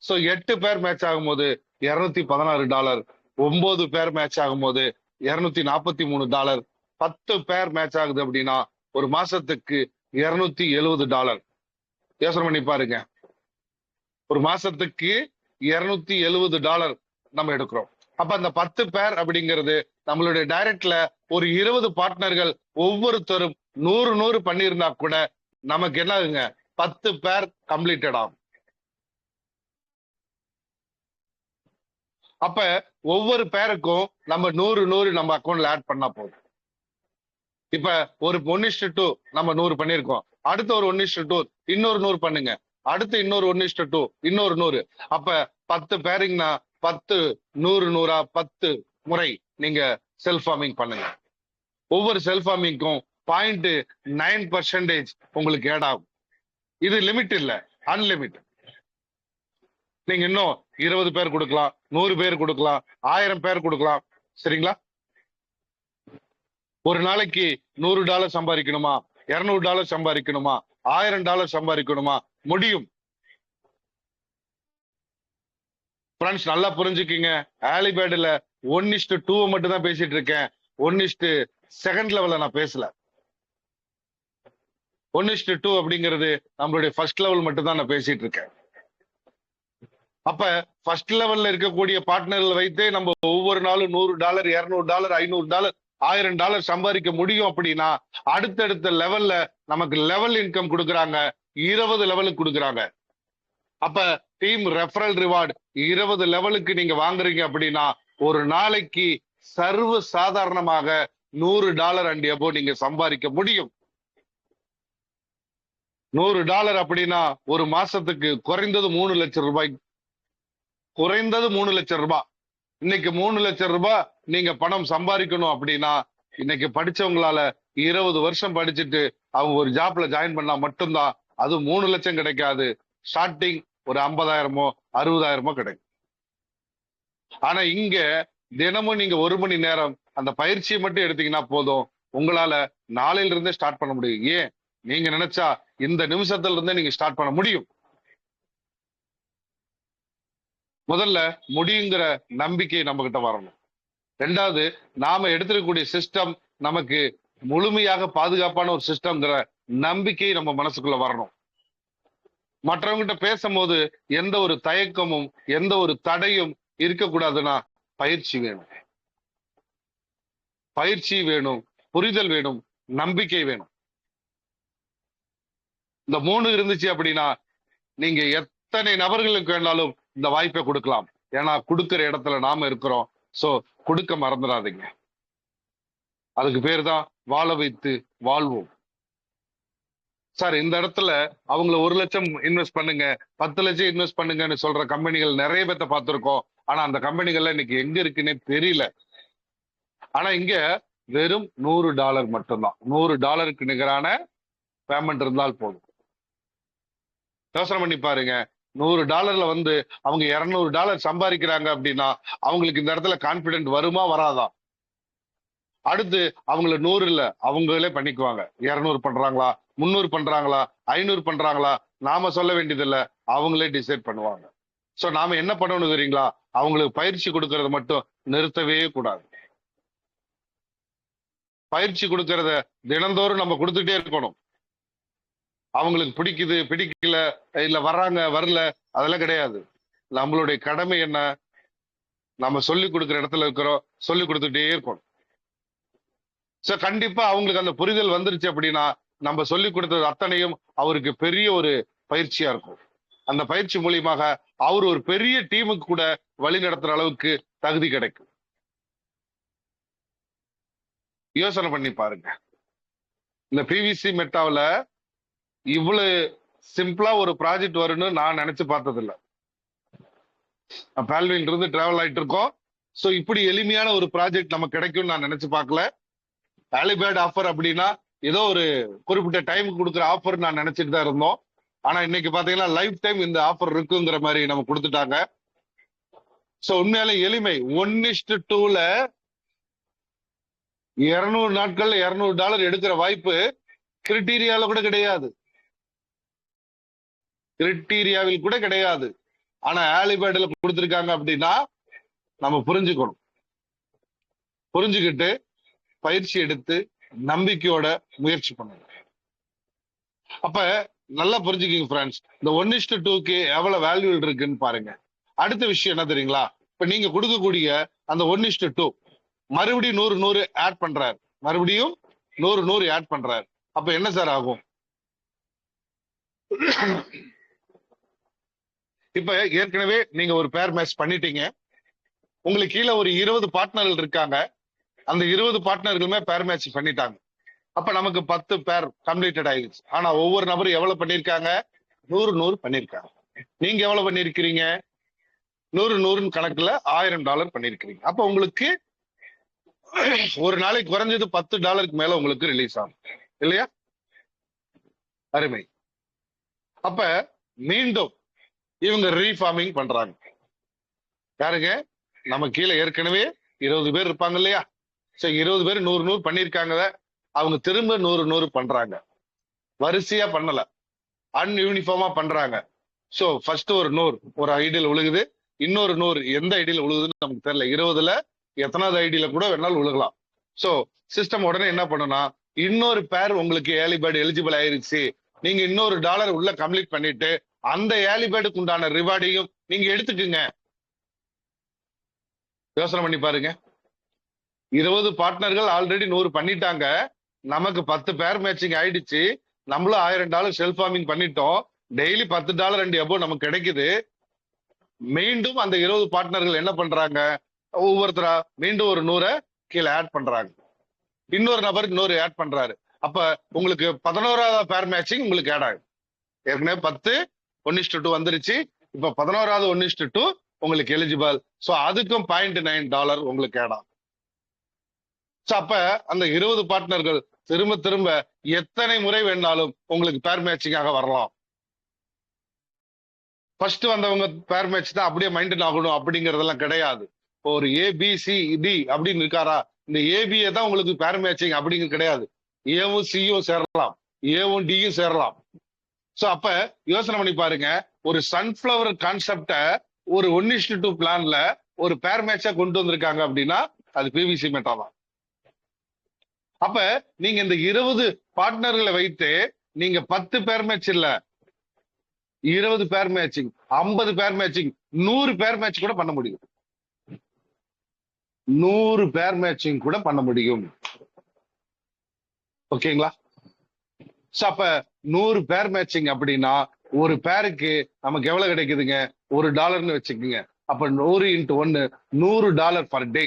சோ 8 பேர் மேட்ச் ஆகும்போது $216, 9 பேர் மேட்ச் ஆகும்போது $243, 10 பேர் மேட்ச் ஆகுது அப்படின்னா ஒரு மாசத்துக்கு $270. யோசனை பண்ணி பாருங்க, ஒரு மாசத்துக்கு $270 நம்ம எடுக்கிறோம். அப்ப அந்த 10 பேர் அப்படிங்கிறது நம்மளுடைய டைரக்ட்ல ஒரு 20 பார்ட்னர்கள் ஒவ்வொருத்தரும் 100 100 பண்ணியிருந்தா கூட நமக்கு என்ன ஆகுங்க? 10 பேர் கம்ப்ளீட்டட் ஆகும். அப்ப ஒவ்வொரு பேருக்கும் நம்ம 100 100 நம்ம அக்கௌண்ட்ல ஆட் பண்ணா போதும். இப்ப ஒரு 1:2 நம்ம 100 பண்ணிருக்கோம், அடுத்த ஒரு 1:2 இன்னொரு 100 பண்ணுங்க, அடுத்து இன்னொரு 1:2 இன்னொரு 100. அப்ப 10 பேரிங்னா 10 100 100 10 முறை நீங்க செல்ஃப் ஃபார்மிங் பண்ணுங்க. ஒவ்வொரு செல்ஃப் ஃபார்மிங்க்கும் 0.9% உங்களுக்கு ஏட் ஆகும். இது லிமிட் இல்ல, அன்லிமிட். நீங்க இன்னும் 20 பேர் கொடுக்கலாம், 100 பேர் கொடுக்கலாம், 1000 பேர் கொடுக்கலாம். சரிங்களா? ஒரு நாளைக்கு $100 சம்பாதிக்கணுமா, $200 சம்பாதிக்கணுமா, $1000 சம்பாதிக்கணுமா? முடியும். ஃப்ரெண்ட்ஸ் நல்லா புரிஞ்சுக்கிங்க, ஆலிபேட்ல 1:2 மட்டும் தான் பேசிட்டு இருக்கேன், 1:2 லெவல்ல நான் பேசல. 1:2 அப்படிங்கிறது நம்மளுடைய ஃபர்ஸ்ட் லெவல் மட்டும் தான் நான் பேசிட்டு இருக்கேன். அப்ப ஃபர்ஸ்ட் லெவல்ல இருக்கக்கூடிய பார்ட்னர்கள் வைத்து நம்ம ஒவ்வொரு நாளும் $100, $200, $500, $1000 சம்பாதிக்க முடியும் அப்படின்னா அடுத்தடுத்த லெவல்ல நமக்கு லெவல் இன்கம் கொடுக்குறாங்க, 20 லெவலுக்கு கொடுக்குறாங்க. அப்ப டீம் ரெஃபரல் ரிவார்டு 20 லெவலுக்கு நீங்க வாங்குறீங்க அப்படின்னா ஒரு நாளைக்கு சர்வ சாதாரணமாக $100 அண்ட் எபோ நீங்க சம்பாதிக்க முடியும். $100 அப்படின்னா ஒரு மாசத்துக்கு குறைந்தது 3 லட்சம் ரூபாய், குறைந்தது 3 லட்சம் ரூபாய். இன்னைக்கு 3 லட்சம் ரூபாய் நீங்க பணம் சம்பாதிக்கணும் அப்படின்னா இன்னைக்கு படிச்சவங்களால 20 வருஷம் படிச்சுட்டு அவங்க ஒரு ஜாப்ல ஜாயின் பண்ணா மட்டும்தான் அது 3 லட்சம் கிடைக்காது. ஸ்டார்டிங் ஒரு 50,000மோ 60,000மோ கிடைக்கும். ஆனா இங்க தினமும் நீங்க 1 மணி நேரம் அந்த பயிற்சியை மட்டும் எடுத்தீங்கன்னா போதும், உங்களால நாளையில இருந்தே ஸ்டார்ட் பண்ண முடியும். ஏன் நீங்க நினைச்சா இந்த நிமிஷத்துல இருந்தே நீங்க ஸ்டார்ட் பண்ண முடியும். முதல்ல முடியுங்கிற நம்பிக்கை நம்ம கிட்ட வரணும். ரெண்டாவது, நாம எடுத்துக்கக்கூடிய சிஸ்டம் நமக்கு முழுமையாக பாதுகாப்பான ஒரு சிஸ்டம்ங்கிற நம்பிக்கை நம்ம மனசுக்குள்ள வரணும். மற்றவங்கிட்ட பேசும்போது எந்த ஒரு தயக்கமும் எந்த ஒரு தடையும் இருக்கக்கூடாதுன்னா பயிற்சி வேணும், பயிற்சி வேணும், புரிதல் வேணும், நம்பிக்கை வேணும். இந்த 3 இருந்துச்சு அப்படின்னா நீங்க எத்தனை நபர்களுக்கு வேணாலும் இந்த வாய்ப்பை கொடுக்கலாம். ஏன்னா கொடுக்கிற இடத்துல நாம இருக்கிறோம். சோ கொடுக்க மறந்துடாதீங்க. அதுக்கு பேர் தான் வாழ வைத்து வாழ்வோம். சார் இந்த இடத்துல அவங்கள 1 லட்சம் இன்வெஸ்ட் பண்ணுங்க, 10 லட்சம் இன்வெஸ்ட் பண்ணுங்கன்னு சொல்ற கம்பெனிகள் நிறைய பேர்த்த பார்த்திருக்கோம். ஆனா அந்த கம்பெனிகள்ல இன்னைக்கு எங்க இருக்குன்னே தெரியல. ஆனா இங்க வெறும் $100 மட்டும்தான். $100 நிகரான பேமெண்ட் இருந்தால் போதும். யோசனை பண்ணி பாருங்க. $100 வந்து அவங்க $200 சம்பாதிக்கிறாங்க அப்படின்னா அவங்களுக்கு இந்த இடத்துல கான்பிடென்ட் வருமா வராதா? அடுத்து அவங்கள 100 இல்ல அவங்களே பண்ணிக்குவாங்க. 200 பண்றாங்களா, 300 பண்றாங்களா, 500 பண்றாங்களா, நாம சொல்ல வேண்டியது இல்ல, அவங்களே டிசைட் பண்ணுவாங்க. சோ நாம என்ன பண்ணணும் தெரியுங்களா? அவங்களுக்கு பயிற்சி கொடுக்கறத மட்டும் நிறுத்தவே கூடாது. பயிற்சி கொடுக்கறத தினந்தோறும் நம்ம கொடுத்துட்டே இருக்கணும். அவங்களுக்கு பிடிக்குது பிடிக்கல, இல்ல வர்றாங்க வரல, அதெல்லாம் கிடையாது. நம்மளுடைய கடமை என்ன? நம்ம சொல்லி கொடுக்கிற இடத்துல இருக்கிறோம், சொல்லி கொடுத்துட்டே இருக்கணும். சோ கண்டிப்பா அவங்களுக்கு அந்த புரிதல் வந்துருச்சு அப்படின்னா நம்ம சொல்லி கொடுத்தது அத்தனையும் அவருக்கு பெரிய ஒரு பயிற்சியா இருக்கும். அந்த பயிற்சி மூலியமாக அவர் ஒரு பெரிய டீமுக்கு கூட வழி நடத்துற அளவுக்கு தகுதி கிடைக்கும். யோசனை பண்ணி பாருங்க. இந்த பிவிசி மெட்டாவில இவ்வளவு சிம்பிளா ஒரு ப்ராஜெக்ட் வரும்னு நான் நினைச்சு பார்த்தது இல்ல. பால்வின் இருந்து டிராவல் ஆயிட்டு இருக்கோம். சோ இப்படி எளிமையான ஒரு ப்ராஜெக்ட் நமக்கு கிடைக்கும்னு நான் நினைச்சு பார்க்கல. ஆலிபேட் ஆஃபர் அப்படின்னா ஏதோ ஒரு குறிப்பிட்ட டைமுக்கு கொடுக்குற ஆஃபர் நான் நினைச்சிட்டு தான் இருந்தோம். ஆனா இன்னைக்கு பாத்தீங்கன்னா லைஃப் டைம் இந்த ஆஃபர் இருக்குங்கிற மாதிரி நம்ம கொடுத்துட்டாங்க. சோ உண்மையாலே எளிமை. 1:2ல 200 நாட்கள்ல $200 எடுக்கிற வாய்ப்பு கிரிட்டீரியால கூட கிடையாது. கிரிட்டீரியாவில் கூட கிடையாது. ஆனா ஆலிபேட்ல கொடுத்திருக்காங்க அப்படின்னா நம்ம புரிஞ்சுக்கணும். புரிஞ்சுக்கிட்டு பயிற்சி எடுத்து நம்பிக்கையோட முயற்சி பண்ணுங்க. அப்ப நல்லா புரிஞ்சுக்கிங்க ஃப்ரெண்ட்ஸ். இந்த 1:2க்கு எவ்வளவு வேல்யூ இருக்குன்னு பாருங்க. அடுத்த விஷயம் என்ன தெரியுங்களா? இப்ப நீங்க கொடுக்கக்கூடிய அந்த 1:2 மறுபடியும் 100 ஆட் பண்றாரு, மறுபடியும் 100 ஆட் பண்றாரு. அப்ப என்ன சார் ஆகும்? இப்ப ஏற்கனவே நீங்க ஒரு பேர் மேட்ச் பண்ணிட்டீங்க. உங்களுக்கு கீழே ஒரு 20 பார்ட்னர்கள் இருக்காங்க. அந்த 20 பார்ட்னர்களுமே பேர் மேட்ச் பண்ணிட்டாங்க. அப்ப நமக்கு 10 பேர் கம்ப்ளீட்டட் ஆயிடுச்சு. ஆனா ஒவ்வொரு நபரும் எவ்வளவு பண்ணிருக்காங்க? 100 பண்ணிருக்காங்க. நீங்க எவ்வளவு பண்ணிருக்கிறீங்க? 100 கணக்குல $1000 பண்ணிருக்கிறீங்க. அப்ப உங்களுக்கு ஒரு நாளைக்கு குறைஞ்சது $10 மேல உங்களுக்கு ரிலீஸ் ஆகும் இல்லையா? அருமை. அப்ப மீண்டும் இவங்க ரீஃபார்மிங் பண்றாங்க. யாருங்க? நம்ம கீழே ஏற்கனவே 20 பேர் இருப்பாங்க இல்லையா? சோ 20 பேர் 100 பண்ணிருக்காங்க. அவங்க திரும்ப 100 பண்றாங்க. வரிசையா பண்ணல, அன்யூனிஃபார்மா பண்றாங்க. சோ ஃபர்ஸ்ட் ஒரு 100 ஒரு ஐடியில விழுகுது, இன்னொரு 100 எந்த ஐடியில விழுகுதுன்னு நமக்கு தெரியல. 20ல எத்தனாவது ஐடியில கூட வேணாலும் விழுகலாம். சோ சிஸ்டம் உடனே என்ன பண்ணுனா, இன்னொரு பேர் உங்களுக்கு ஏலிபேட் எலிஜிபிள் ஆயிருச்சு, நீங்க இன்னொரு $1 உள்ள கம்ப்ளீட் பண்ணிட்டு அந்த ஏலிபேடுக்கு உண்டான ரிவார்டையும் நீங்க எடுத்துக்குங்க. யோசனை பண்ணி பாருங்க. 20 பார்ட்னர்கள் ஆல்ரெடி 100 பண்ணிட்டாங்க. நமக்கு 10 பேர் மேட்சிங் ஆயிடுச்சு. நம்மளும் $1000 செல்ஃப் ஃபார்மிங் பண்ணிட்டோம். டெய்லி $10 அண்ட் எபோவ் நமக்கு கிடைக்குது. மீண்டும் அந்த 20 பார்ட்னர்கள் என்ன பண்றாங்க? ஒவ்வொருத்தரா மீண்டும் ஒரு 100 கீழே ஆட் பண்றாங்க. இன்னொரு நபருக்கு 100 ஆட் பண்றாரு. அப்ப உங்களுக்கு 11வது பேர் மேட்சிங் உங்களுக்கு ஆட் ஆகும். ஏற்கனவே 10 1:2 வந்துருச்சு. இப்ப 11வது 1:2 உங்களுக்கு எலிஜிபிள். சோ அதுக்கும் $0.9 உங்களுக்கு ஆட் ஆகும். சோ அப்ப அந்த 20 பார்ட்னர்கள் திரும்ப திரும்ப எத்தனை முறை வேணாலும் உங்களுக்கு பேர் மேட்சிங்காக வரலாம். ஃபர்ஸ்ட் வந்தவங்க பேர் மேட்ச் தான் அப்படியே மைண்டன் ஆகணும் அப்படிங்கறதெல்லாம் கிடையாது. ஒரு ABCD அப்படின்னு இருக்காரா, இந்த ஏபிஏ தான் உங்களுக்கு பேர் மேட்சிங் அப்படிங்கிறது கிடையாது. ஏவும் சியும் சேரலாம், ஏவும் டியும் சேரலாம். சோ அப்ப யோசனை பண்ணி பாருங்க. ஒரு சன்ஃபிளவர் கான்செப்ட ஒரு 1:2 பிளான்ல ஒரு பேர் மேட்சா கொண்டு வந்திருக்காங்க அப்படின்னா அது பிவிசி மெட்டா தான். அப்ப நீங்க இந்த 20 பார்ட்னர்களை வைத்து நீங்க 10 பேர் மேட்ச் இல்ல, 20 பேர் மேட்சிங், 50 பேர் மேட்சிங், 100 பேர் மேட்ச் கூட பண்ண முடியும். 100 பேர் மேட்சிங் கூட பண்ண முடியும். ஓகேங்களா? சோ அப்ப 100 பேர் மேட்சிங் அப்படின்னா ஒரு பேருக்கு நமக்கு எவ்வளவு கிடைக்குதுங்க? $1 வச்சுக்கோங்க. அப்ப 100 × 1 $100 பர் டே.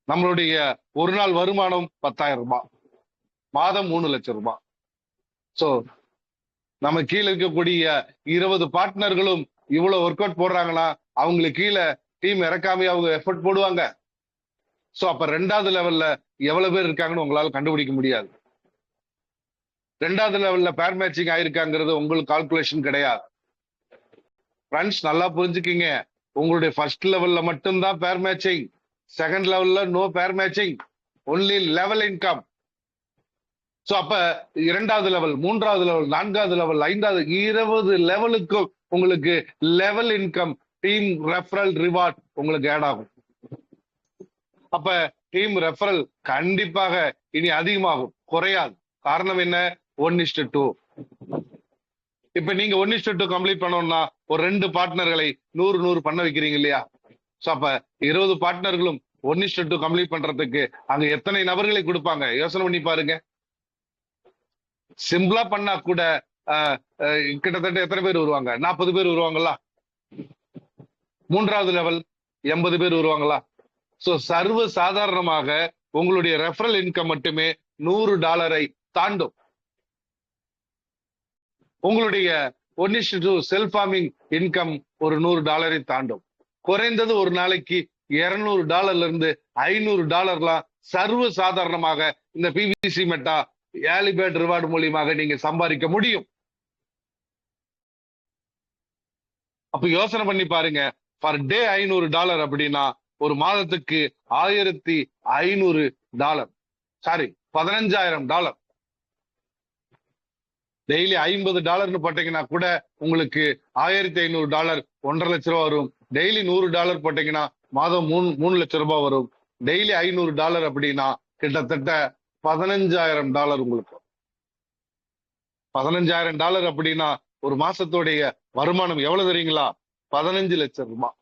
நம்மளுடைய ஒரு நாள் வருமானம் 10,000 ரூபாய், மாதம் 3 லட்சம் ரூபாய். சோ நம்ம கீழே இருக்கக்கூடிய 20 பார்ட்னர்களும் இவ்வளவு ஒர்க் அவுட் போடுறாங்கன்னா அவங்களுக்கு கீழே டீம் இறக்காம அவங்க எஃபர்ட் போடுவாங்க. சோ அப்ப 2வது லெவல்ல எவ்வளவு பேர் இருக்காங்கன்னு உங்களால கண்டுபிடிக்க முடியாது. 2வது லெவல்ல பேர் மேட்சிங் ஆயிருக்காங்கிறது உங்களுக்கு கால்குலேஷன் கிடையாது. ஃப்ரெண்ட்ஸ், நல்லா புரிஞ்சுக்கிங்க. உங்களுடைய ஃபர்ஸ்ட் லெவல்ல மட்டும்தான் பேர் மேட்சிங், செகண்ட் லெவல்ல நோ பேர் matching, only level income. So அப்ப 2வது லெவல், 3வது லெவல், 4வது லெவல், 5வது 20 லெவலுக்கு உங்களுக்கு level income, team referral reward உங்களுக்கு ஆட் ஆகும். அப்ப டீம் ரெஃபரல் கண்டிப்பாக இனி அதிகமாகும், குறையாது. காரணம் என்ன? 1:2. இப்ப நீங்க 1:2 கம்ப்ளீட் பண்ணணும்னா ஒரு 2 பார்ட்னர்களை 100 பண்ண வைக்கிறீங்க இல்லையா? சோ அப்ப 20 பார்ட்னர்களும் 1:2 கம்ப்ளீட் பண்றதுக்கு அங்க எத்தனை நபர்களை கொடுப்பாங்க? யோசனை பண்ணி பாருங்க. சிம்பிளா பண்ணா கூட கிட்டத்தட்ட எத்தனை பேர் வருவாங்க? 40 பேர் வருவாங்களா? 3வது லெவல் 80 பேர் வருவாங்களா? சோ சர்வ சாதாரணமாக உங்களுடைய ரெஃபரல் இன்கம் மட்டுமே $100 தாண்டும். உங்களுடைய 1:2 செல்ஃப் ஃபார்மிங் இன்கம் ஒரு $100 தாண்டும். குறைந்தது ஒரு நாளைக்கு $200 இருந்து $500 சர்வ சாதாரணமாக இந்த PVC meta early bird reward மூலியமாக நீங்க சம்பாதிக்க முடியும். அப்ப யோசனை பண்ணி பாருங்க. பர் டே $500 அப்படின்னா ஒரு மாதத்துக்கு $1,500, சாரி $15,000. டெய்லி $50 போட்டீங்கன்னா கூட உங்களுக்கு $1,500, 1.5 லட்சம் ரூபாய் வரும். டெய்லி $100 போட்டீங்கன்னா மாதம் 3 லட்சம் ரூபாய் வரும். டெய்லி $500 அப்படின்னா கிட்டத்தட்ட $15,000 உங்களுக்கு. $15,000 அப்படின்னா ஒரு மாசத்துடைய வருமானம் எவ்வளவு தெரியுங்களா? 15 லட்சம் ரூபாய்.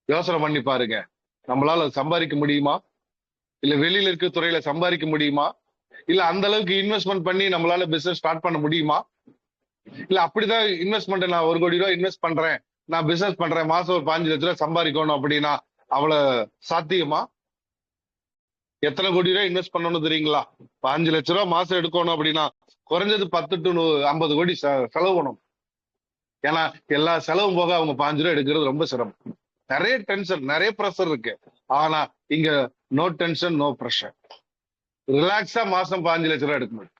யோசனை பண்ணி பாருங்க. நம்மளால சம்பாதிக்க முடியுமா? இல்ல வெளியில இருக்க துறையில சம்பாதிக்க முடியுமா? இல்ல அந்த அளவுக்கு இன்வெஸ்ட்மெண்ட் பண்ணி நம்மளால பிசினஸ் ஸ்டார்ட் பண்ண முடியுமா? இல்ல அப்படிதான் இன்வெஸ்ட்மெண்ட் நான் 1 கோடி ரூபாய் இன்வெஸ்ட் பண்றேன், நான் பிசினஸ் பண்றேன், மாசம் ஒரு 15 லட்சம் ரூபாய் சம்பாதிக்கணும் அப்படின்னா அவ்வளவு சாத்தியமா? எத்தனை கோடி ரூபாய் இன்வெஸ்ட் பண்ணணும் தெரியுங்களா? 5 லட்சம் ரூபாய் மாசம் எடுக்கணும் அப்படின்னா குறைஞ்சது 10 to 50 கோடி செலவு பண்ணணும். ஏன்னா எல்லா செலவும் போக அவங்க 5 ரூபாய் எடுக்கிறது ரொம்ப சிரமம். நிறைய டென்ஷன், நிறைய ப்ரெஷர் இருக்கு. ஆனா இங்க நோ டென்ஷன், நோ ப்ரெஷர். ரிலாக்ஸா மாசம் 5 லட்சம் ரூபாய் எடுக்க முடியும்.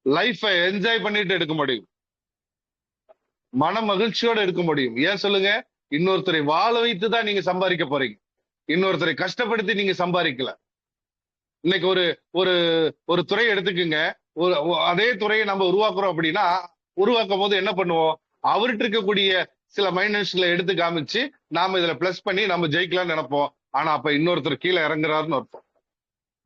லைஃபை என்ஜாய் பண்ணிட்டு எடுக்க முடியும். மன மகிழ்ச்சியோட எடுக்க முடியும். ஏன் சொல்லுங்க? இன்னொருத்தரை வாழ வைத்து தான் நீங்க சம்பாதிக்க போறீங்க. இன்னொருத்தரை கஷ்டப்படுத்தி நீங்க சம்பாதிக்கல. இன்னைக்கு ஒரு ஒரு ஒரு துறை எடுத்துக்குங்க. அதே துறையை நம்ம உருவாக்குறோம் அப்படின்னா, உருவாக்கும் போது என்ன பண்ணுவோம்? அவர்கிட்ட இருக்கக்கூடிய சில மைனஸ்ல எடுத்து காமிச்சு நாம இதுல பிளஸ் பண்ணி நம்ம ஜெயிக்கலாம்னு நினைப்போம். ஆனா அப்ப இன்னொருத்தர் கீழே இறங்குறாருன்னு அர்த்தம்.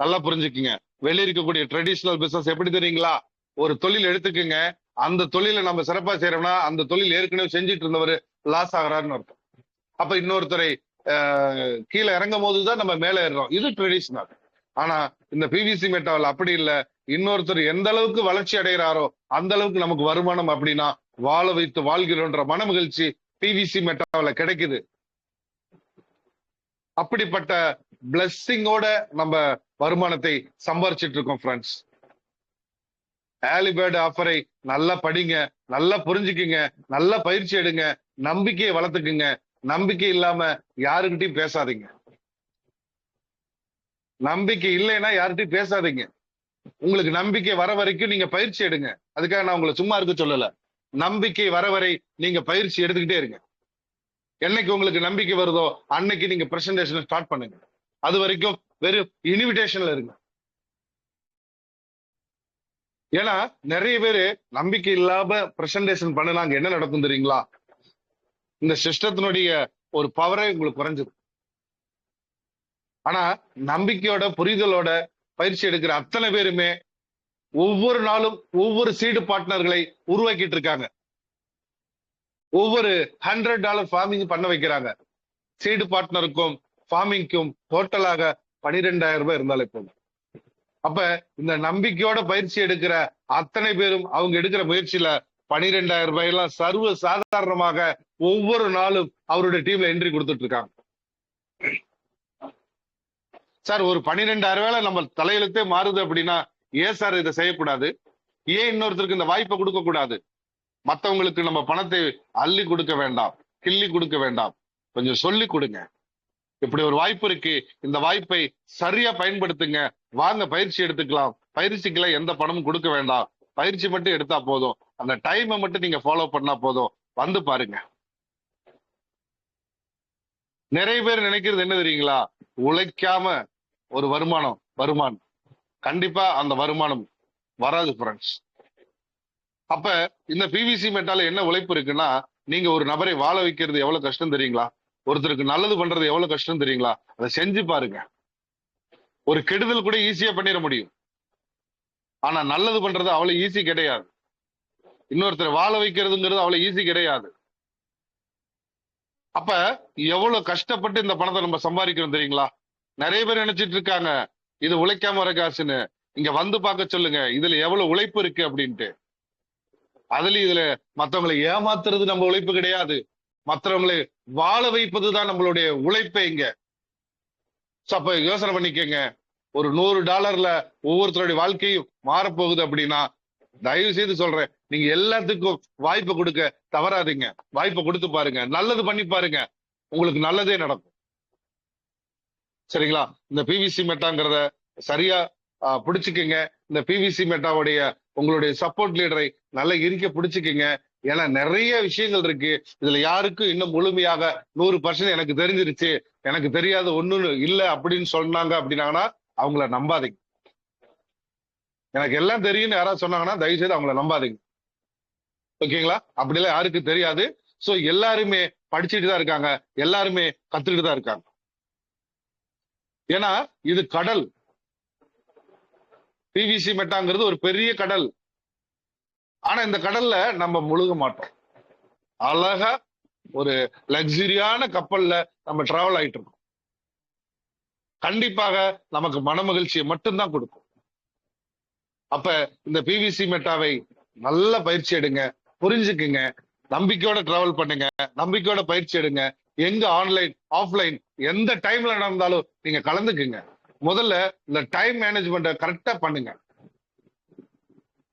நல்லா புரிஞ்சுக்குங்க. வெளியே இருக்கக்கூடிய ட்ரெடிஷனல் பிசினஸ் எப்படி தெரியுங்களா? ஒரு தொழில் எடுத்துக்குங்க. அந்த தொழிலை நம்ம சிறப்பா செய்யறோம்னா அந்த தொழில் ஏற்கனவே செஞ்சுட்டு இருந்தவர் லாஸ் ஆகிறாருன்னு அர்த்தம். அப்ப இன்னொருத்தரை கீழே இறங்கும் போதுதான் நம்ம மேல ஏறுறோம். இது ட்ரெடிஷனல். ஆனா இந்த பிவிசி மெட்டாவில் அப்படி இல்ல. இன்னொருத்தர் எந்த அளவுக்கு வளர்ச்சி அடைகிறாரோ அந்த அளவுக்கு நமக்கு வருமானம். அப்படின்னா வாழ வைத்து வாழ்கிறோன்ற மன மகிழ்ச்சி பிவிசி மெட்டாவில் கிடைக்குது. அப்படிப்பட்ட பிளஸ்ஸிங்கோட நம்ம வருமானத்தை சம்பாரிச்சிட்டு இருக்கோம் ஃப்ரெண்ட்ஸ். ஏர்லி பேர்ட் ஆஃபரை நல்லா படிங்க, நல்லா புரிஞ்சுக்குங்க, நல்லா பயிற்சி எடுங்க, நம்பிக்கையை வளர்த்துக்குங்க. நம்பிக்கை இல்லாம யாருக்கிட்டையும் பேசாதீங்க. நம்பிக்கை இல்லைன்னா யார்கிட்டயும் பேசாதீங்க. உங்களுக்கு நம்பிக்கை வர வரைக்கும் நீங்க பயிற்சி எடுங்க. அதுக்காக நான் உங்களை சும்மா இருக்க சொல்லல. நம்பிக்கை வர வரை நீங்க பயிற்சி எடுத்துக்கிட்டே இருங்க. என்னைக்கு உங்களுக்கு நம்பிக்கை வருதோ அன்னைக்கு நீங்க பிரசன்டேஷன் ஸ்டார்ட் பண்ணுங்க. அது வரைக்கும் வெறும் இன்விடேஷன்ல இருங்க. ஏன்னா நிறைய பேரு நம்பிக்கை இல்லாம பிரசன்டேஷன் பண்ணாங்க என்ன நடக்கும் தெரியுங்களா? இந்த சிஸ்டத்தினுடைய ஒரு பவரே உங்களுக்கு குறைஞ்சது. ஆனா நம்பிக்கையோட புரிதலோட பயிற்சி எடுக்கிற அத்தனை பேருமே ஒவ்வொரு நாளும் ஒவ்வொரு சீடு பார்ட்னர்களை உருவாக்கிட்டு இருக்காங்க. ஒவ்வொரு $100 ஃபார்மிங் பண்ண வைக்கிறாங்க. சீடு பார்ட்னருக்கும் ஃபார்மிங்க்கும் டோட்டலாக 12,000 ரூபாய் இருந்தாலே போதும். அப்ப இந்த நம்பிக்கையோட பயிற்சி எடுக்கிற அத்தனை பேரும் அவங்க எடுக்கிற முயற்சியில 12,000 ரூபாய் எல்லாம் சர்வ சாதாரணமாக ஒவ்வொரு நாளும் அவருடைய டீம்ல என்ட்ரி கொடுத்துட்டு இருக்காங்க. சார் ஒரு 12,000 ரூபாய் நம்ம தலையெழுத்தே மாறுது அப்படின்னா ஏன் சார் இதை செய்யக்கூடாது? ஏன் இன்னொருத்தருக்கு இந்த வாய்ப்பை கொடுக்க கூடாது? மத்தவங்களுக்கு நம்ம பணத்தை அள்ளி கொடுக்க வேண்டாம், கிள்ளி கொடுக்க வேண்டாம், கொஞ்சம் சொல்லி கொடுங்க. இப்படி ஒரு வாய்ப்பு இருக்கு, இந்த வாய்ப்பை சரியா பயன்படுத்துங்க, வாங்க பயிற்சி எடுத்துக்கலாம். பயிற்சிக்கெல்லாம் எந்த பணமும் கொடுக்க வேண்டாம், பயிற்சி மட்டும் எடுத்தா போதும், அந்த டைமை மட்டும் நீங்க ஃபாலோ பண்ணா போதும், வந்து பாருங்க. நிறைய பேர் நினைக்கிறது என்ன தெரியுங்களா? உழைக்காம ஒரு வருமானம் கண்டிப்பா அந்த வருமானம் வராது ஃப்ரெண்ட்ஸ். அப்ப இந்த பிவிசி மெட்டால என்ன உழைப்பு இருக்குன்னா, நீங்க ஒரு நபரை வாழ வைக்கிறது எவ்வளவு கஷ்டம் தெரியுங்களா? ஒருத்தருக்கு நல்லது பண்றது எவ்வளவு கஷ்டம் தெரியுங்களா? அதை செஞ்சு பாருங்க. ஒரு கெடுதல் கூட ஈஸியா பண்ணிட முடியும், ஆனா நல்லது பண்றது அவ்வளவு ஈஸி கிடையாது. இன்னொருத்தர் வாழ வைக்கிறதுங்கிறது அவ்வளவு ஈஸி கிடையாது. அப்ப எவ்வளவு கஷ்டப்பட்டு இந்த பணத்தை நம்ம சம்பாதிக்கிறோம் தெரியுங்களா? நிறைய பேர் நினைச்சிட்டு இருக்காங்க இது உழைக்காம வர காசுன்னு. இங்க வந்து பார்க்க சொல்லுங்க, இதுல எவ்வளவு உழைப்பு இருக்கு அப்படின்ட்டு. இதுல மத்தவங்களை ஏமாத்துறது நம்ம உழைப்பு கிடையாது, மற்றவங்களை வாழ வைப்பதுதான் நம்மளுடைய உழைப்பே இங்க. அப்ப யோசனை பண்ணிக்கங்க, ஒரு $100 ஒவ்வொருத்தருடைய வாழ்க்கையும் மாறப்போகுது அப்படின்னா, தயவு செய்து சொல்றேன், நீங்க எல்லாத்துக்கும் வாய்ப்பு கொடுக்க தவறாதீங்க. வாய்ப்பை கொடுத்து பாருங்க, நல்லது பண்ணி பாருங்க, உங்களுக்கு நல்லதே நடக்கும். சரிங்களா? இந்த பிவிசி மெட்டாங்கிறத சரியா பிடிச்சுக்குங்க. இந்த பிவிசி மெட்டாவுடைய உங்களுடைய சப்போர்ட் லீடரை நல்லா இருக்க பிடிச்சுக்குங்க. ஏன்னா நிறைய விஷயங்கள் இருக்கு இதுல. யாருக்கும் இன்னும் முழுமையாக 100% எனக்கு தெரிஞ்சிருச்சு, எனக்கு தெரியாத ஒண்ணு இல்ல அப்படின்னு சொன்னாங்க அப்படின்னாங்கன்னா அவங்கள நம்பாதீங்க. எனக்கு எல்லாம் தெரியும்னு யாராவது சொன்னாங்கன்னா தயவு செய்து அவங்கள நம்பாதீங்க. ஓகேங்களா? அப்படிலாம் யாருக்கும் தெரியாது. சோ எல்லாருமே படிச்சுட்டு தான் இருக்காங்க, எல்லாருமே கத்துக்கிட்டு தான் இருக்காங்க. ஏன்னா இது கடல். பிவிசி மெட்டாங்கிறது ஒரு பெரிய கடல். ஆனா இந்த கடல்ல நம்ம முழுக மாட்டோம். அழகா ஒரு லக்ஸரியான கப்பல்ல நம்ம டிராவல் ஆயிட்டு இருக்கோம். கண்டிப்பாக நமக்கு மன மகிழ்ச்சியை மட்டும்தான் கொடுக்கும். அப்ப இந்த பிவிசி மெட்டாவை நல்ல பயிற்சி எடுங்க, புரிஞ்சுக்குங்க, நம்பிக்கையோட டிராவல் பண்ணுங்க, நம்பிக்கையோட பயிற்சி எடுங்க. எங்க ஆன்லைன் ஆஃப்லைன் எந்த டைம்ல நடந்தாலும் நீங்க கலந்துக்குங்க. முதல்ல இந்த டைம் மேனேஜ்மெண்ட்டை கரெக்டா பண்ணுங்க.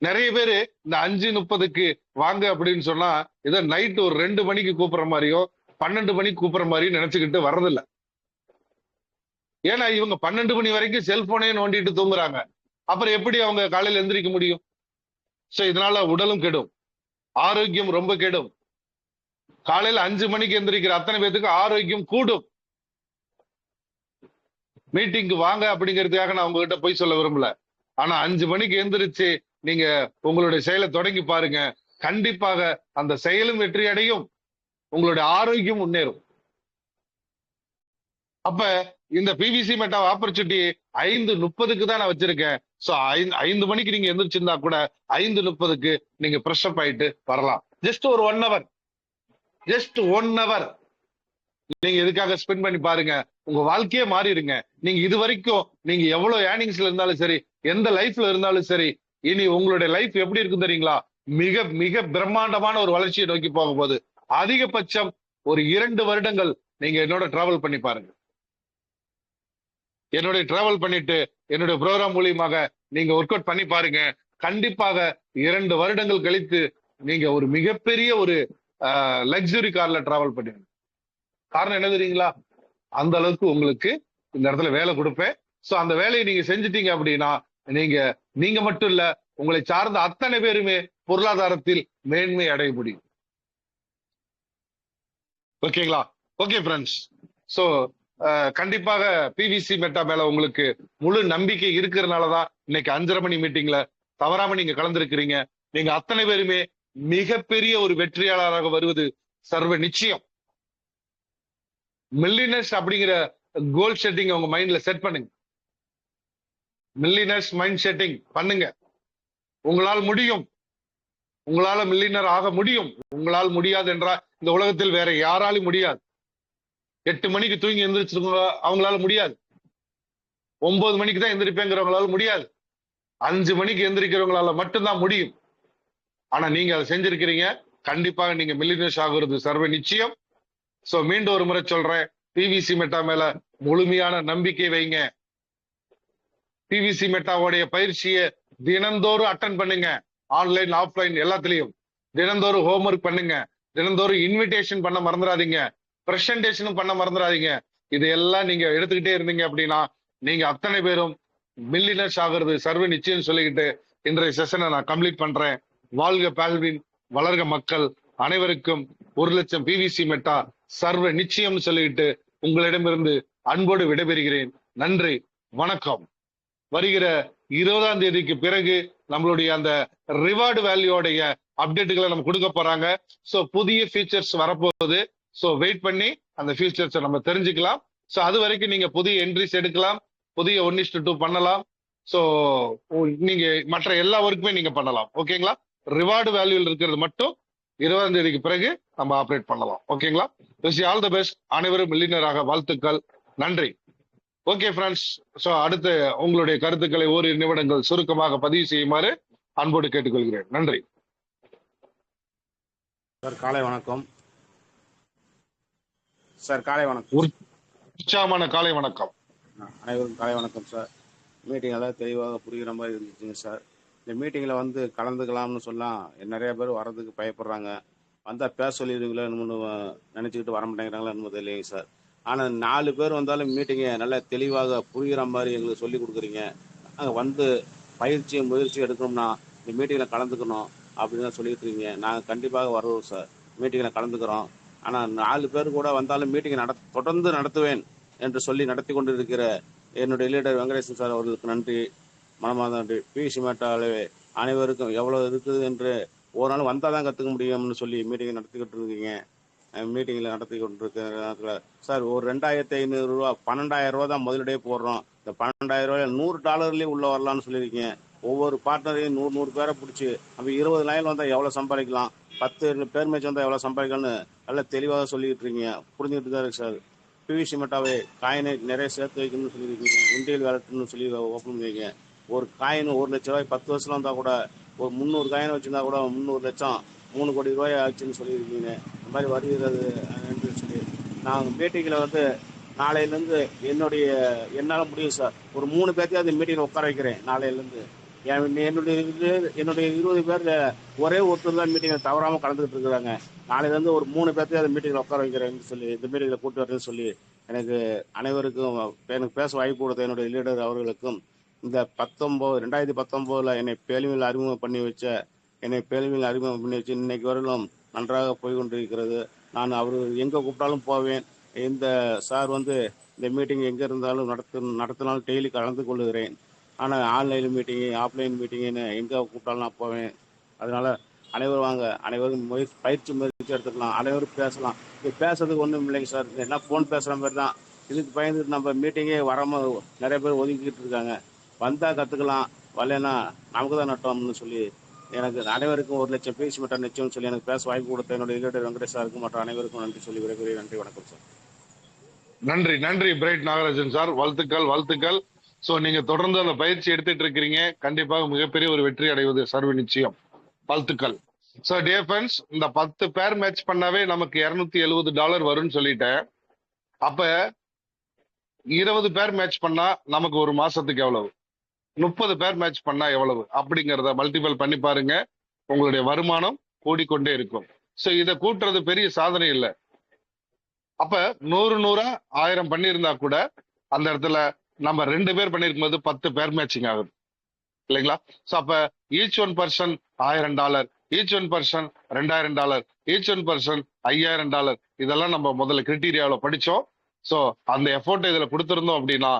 நிறைய பேரு இந்த 5:30க்கு வாங்க அப்படின்னு சொன்னா ஏதோ நைட் ஒரு 2 மணிக்கு கூப்பிடுற மாதிரியோ 12 மணிக்கு கூப்பிடுற மாதிரியும் நினைச்சுக்கிட்டு வர்றதில்ல. ஏன்னா இவங்க 12 மணி வரைக்கும் செல்போனே நோண்டிட்டு தூங்குறாங்க. அப்புறம் எப்படி அவங்க காலையில எந்திரிக்க முடியும்? சோ இதனால உடலும் கெடும், ஆரோக்கியம் ரொம்ப கெடும். காலையில 5 மணிக்கு எந்திரிக்கிற அத்தனை பேத்துக்கு ஆரோக்கியம் கூடும். மீட்டிங்க்கு வாங்க அப்படிங்கிறதுக்காக நான் உங்ககிட்ட போய் சொல்ல விரும்பல. ஆனா 5 மணிக்கு எந்திரிச்சு நீங்க உங்களுடைய செயலை தொடங்கி பாருங்க, கண்டிப்பாக அந்த செயலும் வெற்றி அடையும், உங்களுடைய ஆரோக்கியம் முன்னேறும். அப்ப இந்த பிவிசி மெட்டா ஆப்பர்ச்சுனிட்டி 5:30க்கு தான் நான் வச்சிருக்கேன். சோ 5 மணிக்கு நீங்க எந்திரிச்சிருந்தா கூட 5:30க்கு நீங்க ஃப்ரெஷ் அப் ஆயிட்டு வரலாம். ஜஸ்ட் ஒரு 1 hour, ஜஸ்ட் 1 hour நீங்க எதுக்காக ஸ்பெண்ட் பண்ணி பாருங்க, உங்க வாழ்க்கையே மாறிடுங்க. நீங்க இது வரைக்கும் நீங்க எவ்வளவு ஏர்னிங்ஸ்ல இருந்தாலும் சரி, எந்த லைஃப்ல இருந்தாலும் சரி, இனி உங்களுடைய லைஃப் எப்படி இருக்கும் தெரியுங்களா? மிக மிக பிரம்மாண்டமான ஒரு வளர்ச்சியை நோக்கி போக போகுது. அதிகபட்சம் ஒரு 2 வருடங்கள் நீங்க என்னோட டிராவல் பண்ணி பாருங்க. என்னுடைய டிராவல் பண்ணிட்டு என்னுடைய ப்ரோக்ராம் மூலியமாக நீங்க ஒர்க் அவுட் பண்ணி பாருங்க. கண்டிப்பாக 2 வருடங்கள் கழித்து நீங்க ஒரு மிகப்பெரிய ஒரு லக்ஸுரி கார்ல டிராவல் பண்ணுவீங்க. காரணம் என்ன தெரியுங்களா? அந்த அளவுக்கு உங்களுக்கு இந்த இடத்துல வேலை கொடுப்பேன். சோ அந்த வேலையை நீங்க செஞ்சுட்டீங்க அப்படின்னா நீங்க மட்டும் இல்ல, உங்களை சார்ந்த அத்தனை பேருமே பொருளாதாரத்தில் மேன்மை அடைய முடியும். ஓகேங்களா? Okay friends. சோ கண்டிப்பாக பிவிசி மெட்டா மேல உங்களுக்கு முழு நம்பிக்கை இருக்கிறதுனாலதான் இன்னைக்கு 5:30 மணி மீட்டிங்ல தவறாம நீங்க கலந்துருக்கிறீங்க. நீங்க அத்தனை பேருமே மிகப்பெரிய ஒரு வெற்றியாளராக வருவது சர்வ நிச்சயம். மில்லியனர்ஸ் அப்படிங்கிற கோல் செட்டிங் உங்க மைண்ட்ல செட் பண்ணுங்க. மில்லியனர்ஸ் மைண்ட் செட்டிங் பண்ணுங்க. உங்களால் முடியும், உங்களால மில்லியனர் ஆக முடியும். உங்களால் முடியாது என்றால் இந்த உலகத்தில் வேற யாராலும் முடியாது. 8 மணிக்கு தூங்கி எந்திரிச்சிருக்கவங்க அவங்களால முடியாது. 9 மணிக்கு தான் எந்திரிப்பேங்கிறவங்களால முடியாது. 5 மணிக்கு எந்திரிக்கிறவங்களால மட்டும்தான் முடியும். ஆனா நீங்க அதை செஞ்சிருக்கிறீங்க. கண்டிப்பாக நீங்க மில்லியனர்ஸ் ஆகுறது சர்வ நிச்சயம். சோ மீண்டும் ஒரு முறை சொல்றேன், பிவிசி மெட்டா மேல முழுமையான நம்பிக்கை வைங்க. பிவிசி மெட்டாவுடைய பயிற்சியை தினந்தோறும் அட்டன் பண்ணுங்க. ஆன்லைன் ஆஃப்லைன் எல்லாத்துலயும் தினந்தோறும் ஹோம்ஒர்க் பண்ணுங்க. தினந்தோறும் இன்விடேஷன் பண்ண மறந்துடாதீங்க. பிரசன்டேஷனும் பண்ண மறந்துடாதீங்க. இதையெல்லாம் நீங்க எடுத்துக்கிட்டே இருந்தீங்க அப்படின்னா நீங்க அத்தனை பேரும் மில்லியனர்ஸ் ஆகிறது சர்வ நிச்சயம் சொல்லிக்கிட்டு இன்றைய செஷனை நான் கம்ப்ளீட் பண்றேன். வாழ்க பால்வின், வளர்க மக்கள், அனைவருக்கும் 1,00,000 பிவிசி மெட்டா சர்வ நிச்சயம் சொல்லிக்கிட்டு உங்களிடமிருந்து அன்போடு விடைபெறுகிறேன். நன்றி, வணக்கம். வருகிற 20ஆம் தேதிக்கு பிறகு நம்மளுடைய அந்த ரிவார்டு வேல்யூடைய அப்டேட்டுகளை நம்ம கொடுக்க போறாங்க. சோ புதிய ஃபீச்சர்ஸ் வரப்போகுது. சோ வெயிட் பண்ணி அந்த ஃபீச்சர்ஸை நம்ம தெரிஞ்சுக்கலாம். சோ அது வரைக்கும் நீங்க புதிய என்ட்ரிஸ் எடுக்கலாம், புதிய 1:2 பண்ணலாம். சோ நீங்க மற்ற எல்லா ஒர்க்குமே நீங்க பண்ணலாம். ஓகேங்களா? ரிவார்டு வேல்யூல இருக்கிறது மட்டும் 20ஆம் தேதிக்கு பிறகு நம்ம ஆப்ரேட் பண்ணலாம். ஓகேங்களா? Wish you all the best. அனைவரும் மில்லியனராக வாழ்த்துக்கள். நன்றி. ஓகே ஃப்ரெண்ட்ஸ், சோ அடுத்து உங்களுடைய கருத்துக்களை ஓரிரு நிமிடங்கள் சுருக்கமாக பதிவு செய்யுமாறு அன்போடு கேட்டுக்கொள்கிறேன். நன்றி சார். காலை வணக்கம் சார். காலை வணக்கம். உற்சாகமான காலை வணக்கம். அனைவருக்கும் காலை வணக்கம் சார். மீட்டிங் எல்லாம் தெளிவாக புரிகிற மாதிரி இருந்துச்சுங்க சார். இந்த மீட்டிங்கில் வந்து கலந்துக்கலாம்னு சொல்லலாம், நிறைய பேர் வர்றதுக்கு பயப்படுறாங்க. வந்தால் பேச சொல்லிடுவீங்களோ என்னமோ நினச்சிக்கிட்டு வர மாட்டேங்கிறாங்களா என்னமோ தெரியலைங்க சார். ஆனால் 4 பேர் வந்தாலும் மீட்டிங்கை நல்லா தெளிவாக புரிகிற மாதிரி எங்களுக்கு சொல்லி கொடுக்குறீங்க. நாங்கள் வந்து முயற்சி எடுக்கணும்னா இந்த மீட்டிங்கில் கலந்துக்கணும் அப்படின்னு தான் சொல்லிட்டு இருக்கீங்க. நாங்கள் கண்டிப்பாக வருவோம் சார், மீட்டிங்கில் கலந்துக்கிறோம். ஆனால் 4 பேர் கூட வந்தாலும் மீட்டிங்கை தொடர்ந்து நடத்துவேன் என்று சொல்லி நடத்தி கொண்டு இருக்கிற என்னுடைய லீடர் வெங்கடேசன் சார் அவர்களுக்கு நன்றி, மனமார்ந்த நன்றி. பிவிசி மெட்டாலே அனைவருக்கும் எவ்வளோ இருக்குது என்று ஒரு நாள் வந்தால் தான் கற்றுக்க முடியும்னு சொல்லி மீட்டிங்கை நடத்திக்கிட்டு இருக்கீங்க. மீட்டிங்கில் நடத்தி கொண்டிருக்கிற சார், ஒரு 2,500 ரூபா 12,000 ரூபா தான் முதலிடையே போடுறோம். இந்த 12,000 ரூபாய் $100 உள்ள வரலாம்னு சொல்லியிருக்கீங்க. ஒவ்வொரு பார்ட்னரையும் 100 பேரை பிடிச்சி நம்ம 20 லைன் வந்தால் எவ்வளோ சம்பாதிக்கலாம், 10 பேர் மேட்ச் வந்தால் எவ்வளோ சம்பாதிக்கலாம்னு நல்லா தெளிவாக சொல்லிக்கிட்டு இருக்கீங்க. புரிஞ்சுக்கிட்டு தான் இருக்கு சார். பிவிசி மெட்டாவை காயினை நிறைய சேர்த்து வைக்கணும்னு சொல்லியிருக்கீங்க. உண்டியல் வேலட்னு சொல்லி ஓப்பன் பண்ணியிருக்கீங்க. ஒரு காயின் 1,00,000 ரூபாய் 10 வருஷம் வந்தால் கூட ஒரு 300 காயின் வச்சுருந்தா கூட 300 லட்சம் 3 கோடி ரூபாய் ஆச்சுன்னு சொல்லியிருக்கீங்க. இந்த மாதிரி வருகிறது என்று சொல்லி நாங்கள் மீட்டிங்கில் வந்து நாளையிலேருந்து என்னால் முடியும் சார், ஒரு 3 பேர்த்தையும் அந்த மீட்டிங்கில் உட்கார வைக்கிறேன். நாளையிலேருந்து என்னுடைய 20 பேர் ஒரே ஒருத்தர் தான் மீட்டிங்கில் தவறாமல் கலந்துக்கிட்டு இருக்கிறாங்க. நாளையிலேருந்து ஒரு 3 பேர்த்தையும் அந்த மீட்டிங்கில் உட்கார வைக்கிறேன்னு சொல்லி இந்த மீட்டிங்கில் கூட்டு வரேன்னு சொல்லி எனக்கு அனைவருக்கும் எனக்கு பேச வாய்ப்பு கொடுத்த என்னுடைய லீடர் அவர்களுக்கும், இந்த 2019 என்னை பேலிமையில் அறிமுகம் பண்ணி வச்சு இன்னைக்கு வரலும் நன்றாக போய் கொண்டிருக்கிறது. நான் அவர் எங்கே கூப்பிட்டாலும் போவேன். இந்த சார் வந்து இந்த மீட்டிங் எங்கே இருந்தாலும் நடத்தினாலும் டெய்லி கலந்து கொள்ளுகிறேன். ஆனால் ஆன்லைன் மீட்டிங்கு ஆஃப்லைன் மீட்டிங்குன்னு எங்கே கூப்பிட்டாலும் நான் போவேன். அதனால் அனைவரும் வாங்க, அனைவரும் முயற்சி எடுத்துக்கலாம், அனைவரும் பேசலாம். இது பேசுறதுக்கு ஒன்றும் இல்லைங்க சார், என்ன ஃபோன் பேசுகிற மாதிரி தான். இதுக்கு பயந்துட்டு நம்ம மீட்டிங்கே வராமல் நிறைய பேர் ஒதுக்கிட்டு இருக்காங்க. வந்தால் கற்றுக்கலாம், வரலன்னா நமக்கு தான் நட்டோம்னு சொல்லி எனக்கு அனைவருக்கும் 1,00,000 பிவிசி மெட்டா நிச்சயம்னு சொல்லி எனக்கு பேச வாய்ப்பு கொடுத்த என்னுடைய லீடர் வெங்கடேஷ் சாருக்கும் மற்ற அனைவருக்கும் நன்றி சொல்லி விரைவில் நன்றி, வணக்கம் சார். நன்றி நன்றி பிரைட் நாகராஜன் சார், வாழ்த்துக்கள் வாழ்த்துக்கள். சோ நீங்க தொடர்ந்து அந்த பயிற்சி எடுத்துட்டு இருக்கிறீங்க. கண்டிப்பாக மிகப்பெரிய ஒரு வெற்றி அடைவது சர்வ நிச்சயம். வாழ்த்துக்கள். சோ டியர் ஃப்ரெண்ட்ஸ், இந்த 10 பேர் மேட்ச் பண்ணாவே நமக்கு $270 வரும்னு சொல்லிட்டேன். அப்ப 20 பேர் மேட்ச் பண்ணா நமக்கு ஒரு மாசத்துக்கு எவ்வளவு, 30 பேர் மேட்ச் பண்ணா எவ்வளவு அப்படிங்கறத மல்டிபிள் பண்ணி பாருங்க. உங்களுடைய வருமானம் கூடிக்கொண்டே இருக்கும். சோ இதை கூட்டுறது பெரிய சாதனை இல்லை. அப்ப 100 1000 பண்ணியிருந்தா கூட அந்த இடத்துல நம்ம 2 பேர் பண்ணிருக்கும் போது 10 பேர் மேட்சிங் ஆகுது இல்லைங்களா? சோ அப்ப each one person $1000, each one person $2000, each one person $5000. இதெல்லாம் நம்ம முதல்ல கிரிட்டீரியாவில படிச்சோம். சோ அந்த எஃபோர்ட் இதுல கொடுத்திருந்தோம் அப்படின்னா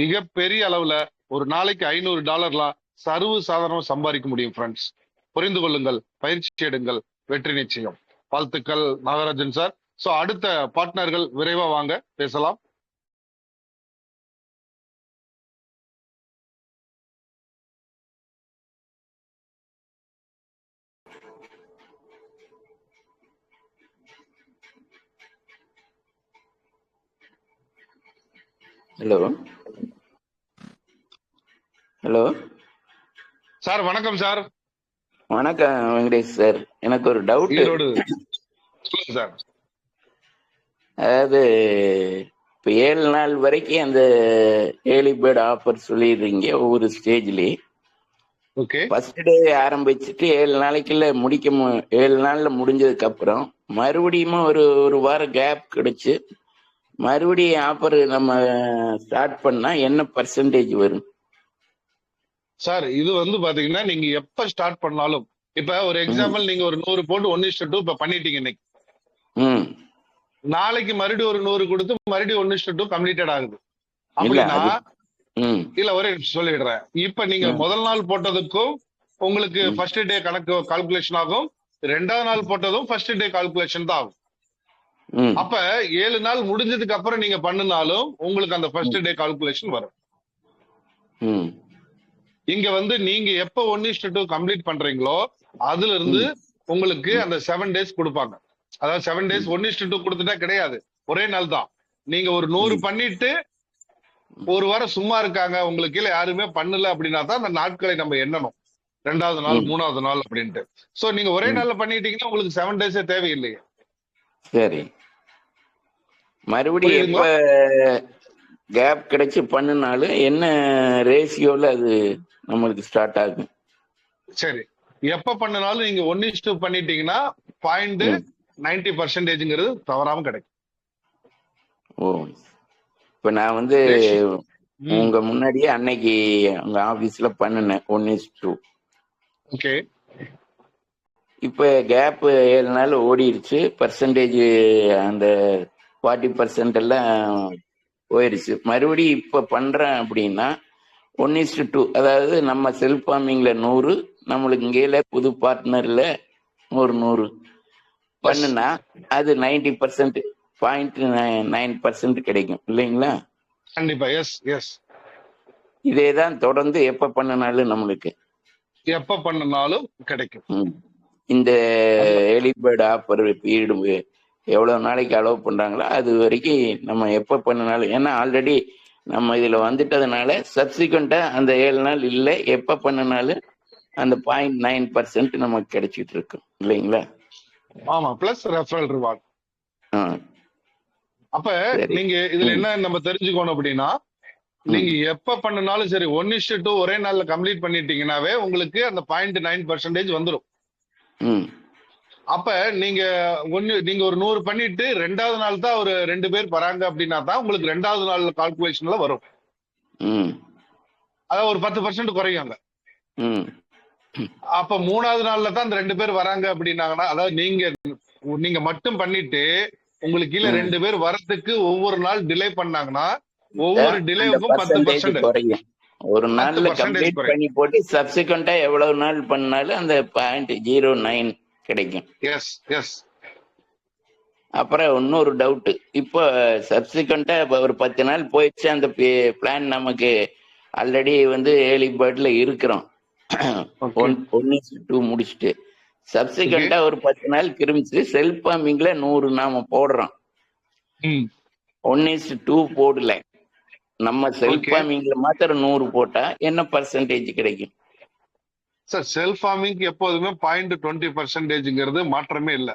மிகப்பெரிய அளவுல ஒரு நாளைக்கு $500 சர்வ சாதாரணமா சம்பாதிக்க முடியும். ஃப்ரெண்ட்ஸ், புரிந்து கொள்ளுங்கள், பயிற்சி எடுங்கள், வெற்றி நிச்சயம். வாழ்த்துக்கள் நாகராஜன் சார். சோ அடுத்த பார்ட்னர்கள் விரைவா வாங்க, பேசலாம். ஹலோ ஹலோ சார் வணக்கம் சார். வணக்கம் வெங்கடேஷ் சார். எனக்கு ஒரு டவுட். ஈரோடு. சொல்லுங்க சார். அதாவது இப்போ 7 நாள் வரைக்கும் அந்த ஏர்லி பேர்ட் ஆஃபர் சொல்லிடுறீங்க ஒவ்வொரு ஸ்டேஜ்லேயே. ஓகே. ஃபர்ஸ்ட் டே ஆரம்பிச்சுட்டு 7 நாளைக்குள்ள 7 நாளில் முடிஞ்சதுக்கு அப்புறம் மறுபடியும் ஒரு வாரம் கேப் கிடைச்சு மறுபடியும் ஆஃபர் நம்ம ஸ்டார்ட் பண்ணா என்ன பர்சன்டேஜ் வரும் சார் இது வந்து பாத்தீங்கன்னா நீங்க எப்ப ஸ்டார்ட் பண்ணாலும், இப்ப ஒரு எக்ஸாம்பிள் நீங்க ஒரு 100 போட்டு 1:2 இப்ப பண்ணிட்டீங்க இன்னைக்கு. ம் நாளைக்கு மறுபடியும் ஒரு 100 கொடுத்து மறுபடியும் 1:2 கம்ப்ளீட்டட் ஆகுது இல்ல அப்படின்னா, அது ம் இல்ல ஒரே நிமிஷம் சொல்லிடுறேன். இப்ப நீங்க ம் முதல் நாள் போட்டதுக்கும் உங்களுக்கு ம் ஃபர்ஸ்ட் டே கணக்கு கால்குலேஷன் ஆகும். 2வது நாள் போட்டதும் ஃபர்ஸ்ட் டே கால்குலேஷன் தான் ஆகும். ம் அப்ப 7 நாள் முடிஞ்சதுக்கு அப்புறம் நீங்க பண்ணினாலும் உங்களுக்கு அந்த ஃபர்ஸ்ட் டே கால்குலேஷன் வரும். ம் இங்க வந்து நீங்க எப்ப 1:2 கம்ப்ளீட் பண்றீங்களோ அதுல இருந்து ம் உங்களுக்கு ம் அந்த 7 டேஸ் கொடுப்பாங்க. அதாவது 7 டேஸ் 1:2 கொடுத்துட்டா கிடையாது, ஒரே நாள் தான். நீங்க ஒரு 100 ம் பண்ணிட்டு ஒரு வாரம் சும்மா இருக்காங்க, உங்களுக்கு கீழே யாருமே பண்ணல அப்படின்னா தான் அந்த நாட்களை நம்ம எண்ணணும். 2வது நாள் ம் 3வது நாள் அப்படின்ட்டு. சோ நீங்க ஒரே ம் நாள்ல பண்ணிட்டீங்கன்னா உங்களுக்கு 7 டேஸே தேவையில்லையே. சரி. மறுபடியும் எப்ப புரியுதுங்களா? கேப் கிடைச்சு பண்ணினாலும் என்ன ரேஷியோல அது நம்மளுக்கு ஸ்டார்ட் ஆகும்? சரி, எப்ப பண்ணனாலும் நீங்க 1:2 பண்ணிட்டீங்கன்னா பாயிண்ட் ம் 90% தவறாம கிடைக்கும். ஓ இப்போ நான் வந்து ரேஷியோ. ம். உங்க முன்னாடியே அன்னைக்கு உங்க ஆபீஸ்ல பண்ணினேன் 1:2. ஓகே. இப்போ கேப் 7 நாள் ஓடிடுச்சு. பர்சன்டேஜ் அந்த 40% எல்லாம் போயிடுச்சு. மறுபடியும் இப்போ பண்றேன் அப்படின்னா 1:2, அதாவது நம்ம செல்ஃப் ஃபார்மிங்ல 100, நம்மளுக்கு இங்கேல புது பார்ட்னர்ல ஒரு 100 எஸ், பண்ணுனா அது 90%, 0.9% கிடைக்கும் இல்லைங்களா? கண்டிப்பா. Yes yes. இதே தான் தொடர்ந்து எப்ப பண்ணினாலும் நம்மளுக்கு எப்ப பண்ணனாலும் கிடைக்கும். ம். இந்த அதுதான். ஏர்லி பேர்ட் ஆஃபர் பீரியடு எவ்வளவு நாளைக்கு அலோவ் பண்றாங்களோ அது வரைக்கும் நம்ம எப்ப பண்ணினாலும், ஏன்னா ஆல்ரெடி நம்ம இதுல வந்துட்டதுனால சப்சிக்வெண்டா அந்த 7 நாள் இல்லை, எப்ப பண்ணினாலும் அந்த 0.9% நமக்கு கிடைச்சிட்டு இருக்கும் இல்லைங்களா? ஆமா, பிளஸ் ரெஃபரல் ரிவார்ட். ஆ அப்ப சரி. நீங்க இதுல ம் என்ன நம்ம தெரிஞ்சுக்கணும் அப்படின்னா, ம் நீங்க எப்ப பண்ணனாலும் சரி 1:2 ஒரே நாள்ல கம்ப்ளீட் பண்ணிட்டீங்கன்னாவே உங்களுக்கு அந்த 0.9% வந்துடும். ம் அப்ப நீங்க நீங்க ஒரு 100 பண்ணிட்டு 2வது நாள் தான் ஒரு 2 பேர் வராங்க அப்படின்னா தான் உங்களுக்கு 2வது நாள் கால்குலேஷன்ல வரும். ம் அதாவது ஒரு 10% குறையுங்க. ம் அப்ப 3வது நாள்ல தான் அந்த 2 பேர் வராங்க அப்படின்னாங்கன்னா, அதாவது நீங்க மட்டும் பண்ணிட்டு உங்களுக்கு கீழே ம் 2 பேர் வரதுக்கு ஒவ்வொரு நாள் டிலே பண்ணாங்கன்னா அந்த ஒவ்வொரு டிலேவுக்கும் பர்சன்டேஜ் 10%. குறையும். ஒரு நாள்ல 10% கம்ப்ளீட் குறையும். பண்ணி போட்டு சப்சிக்வெண்டா எவ்வளவு நாள் பண்ணாலும் அந்த 0.09 கிடைக்கும். Yes yes. அப்புறம் இன்னொரு டவுட், இப்போ சப்சிக்வெண்டா ஒரு 10 நாள் போயிடுச்சு, அந்த பிளான் நமக்கு ஆல்ரெடி வந்து ஏர்லி பேர்ட்ல இருக்கிறோம். ஓகே 1:2 முடிச்சுட்டு ஓகே. சப்சிக்வெண்டா ஒரு 10 நாள் கிருமிச்சு செல்ஃப் ஃபார்மிங்ல 100 நாம போடுறோம். ம். 1:2 போடல, நம்ம செல்ஃப் ஓகே ஃபார்மிங்ல மாத்திரம் 100 போட்டா என்ன பர்சன்டேஜ் கிடைக்கும்? சார், செல்ஃப் ஃபார்மிங் எப்போதுமே 0.20%ங்கிறது மாற்றமே இல்லை.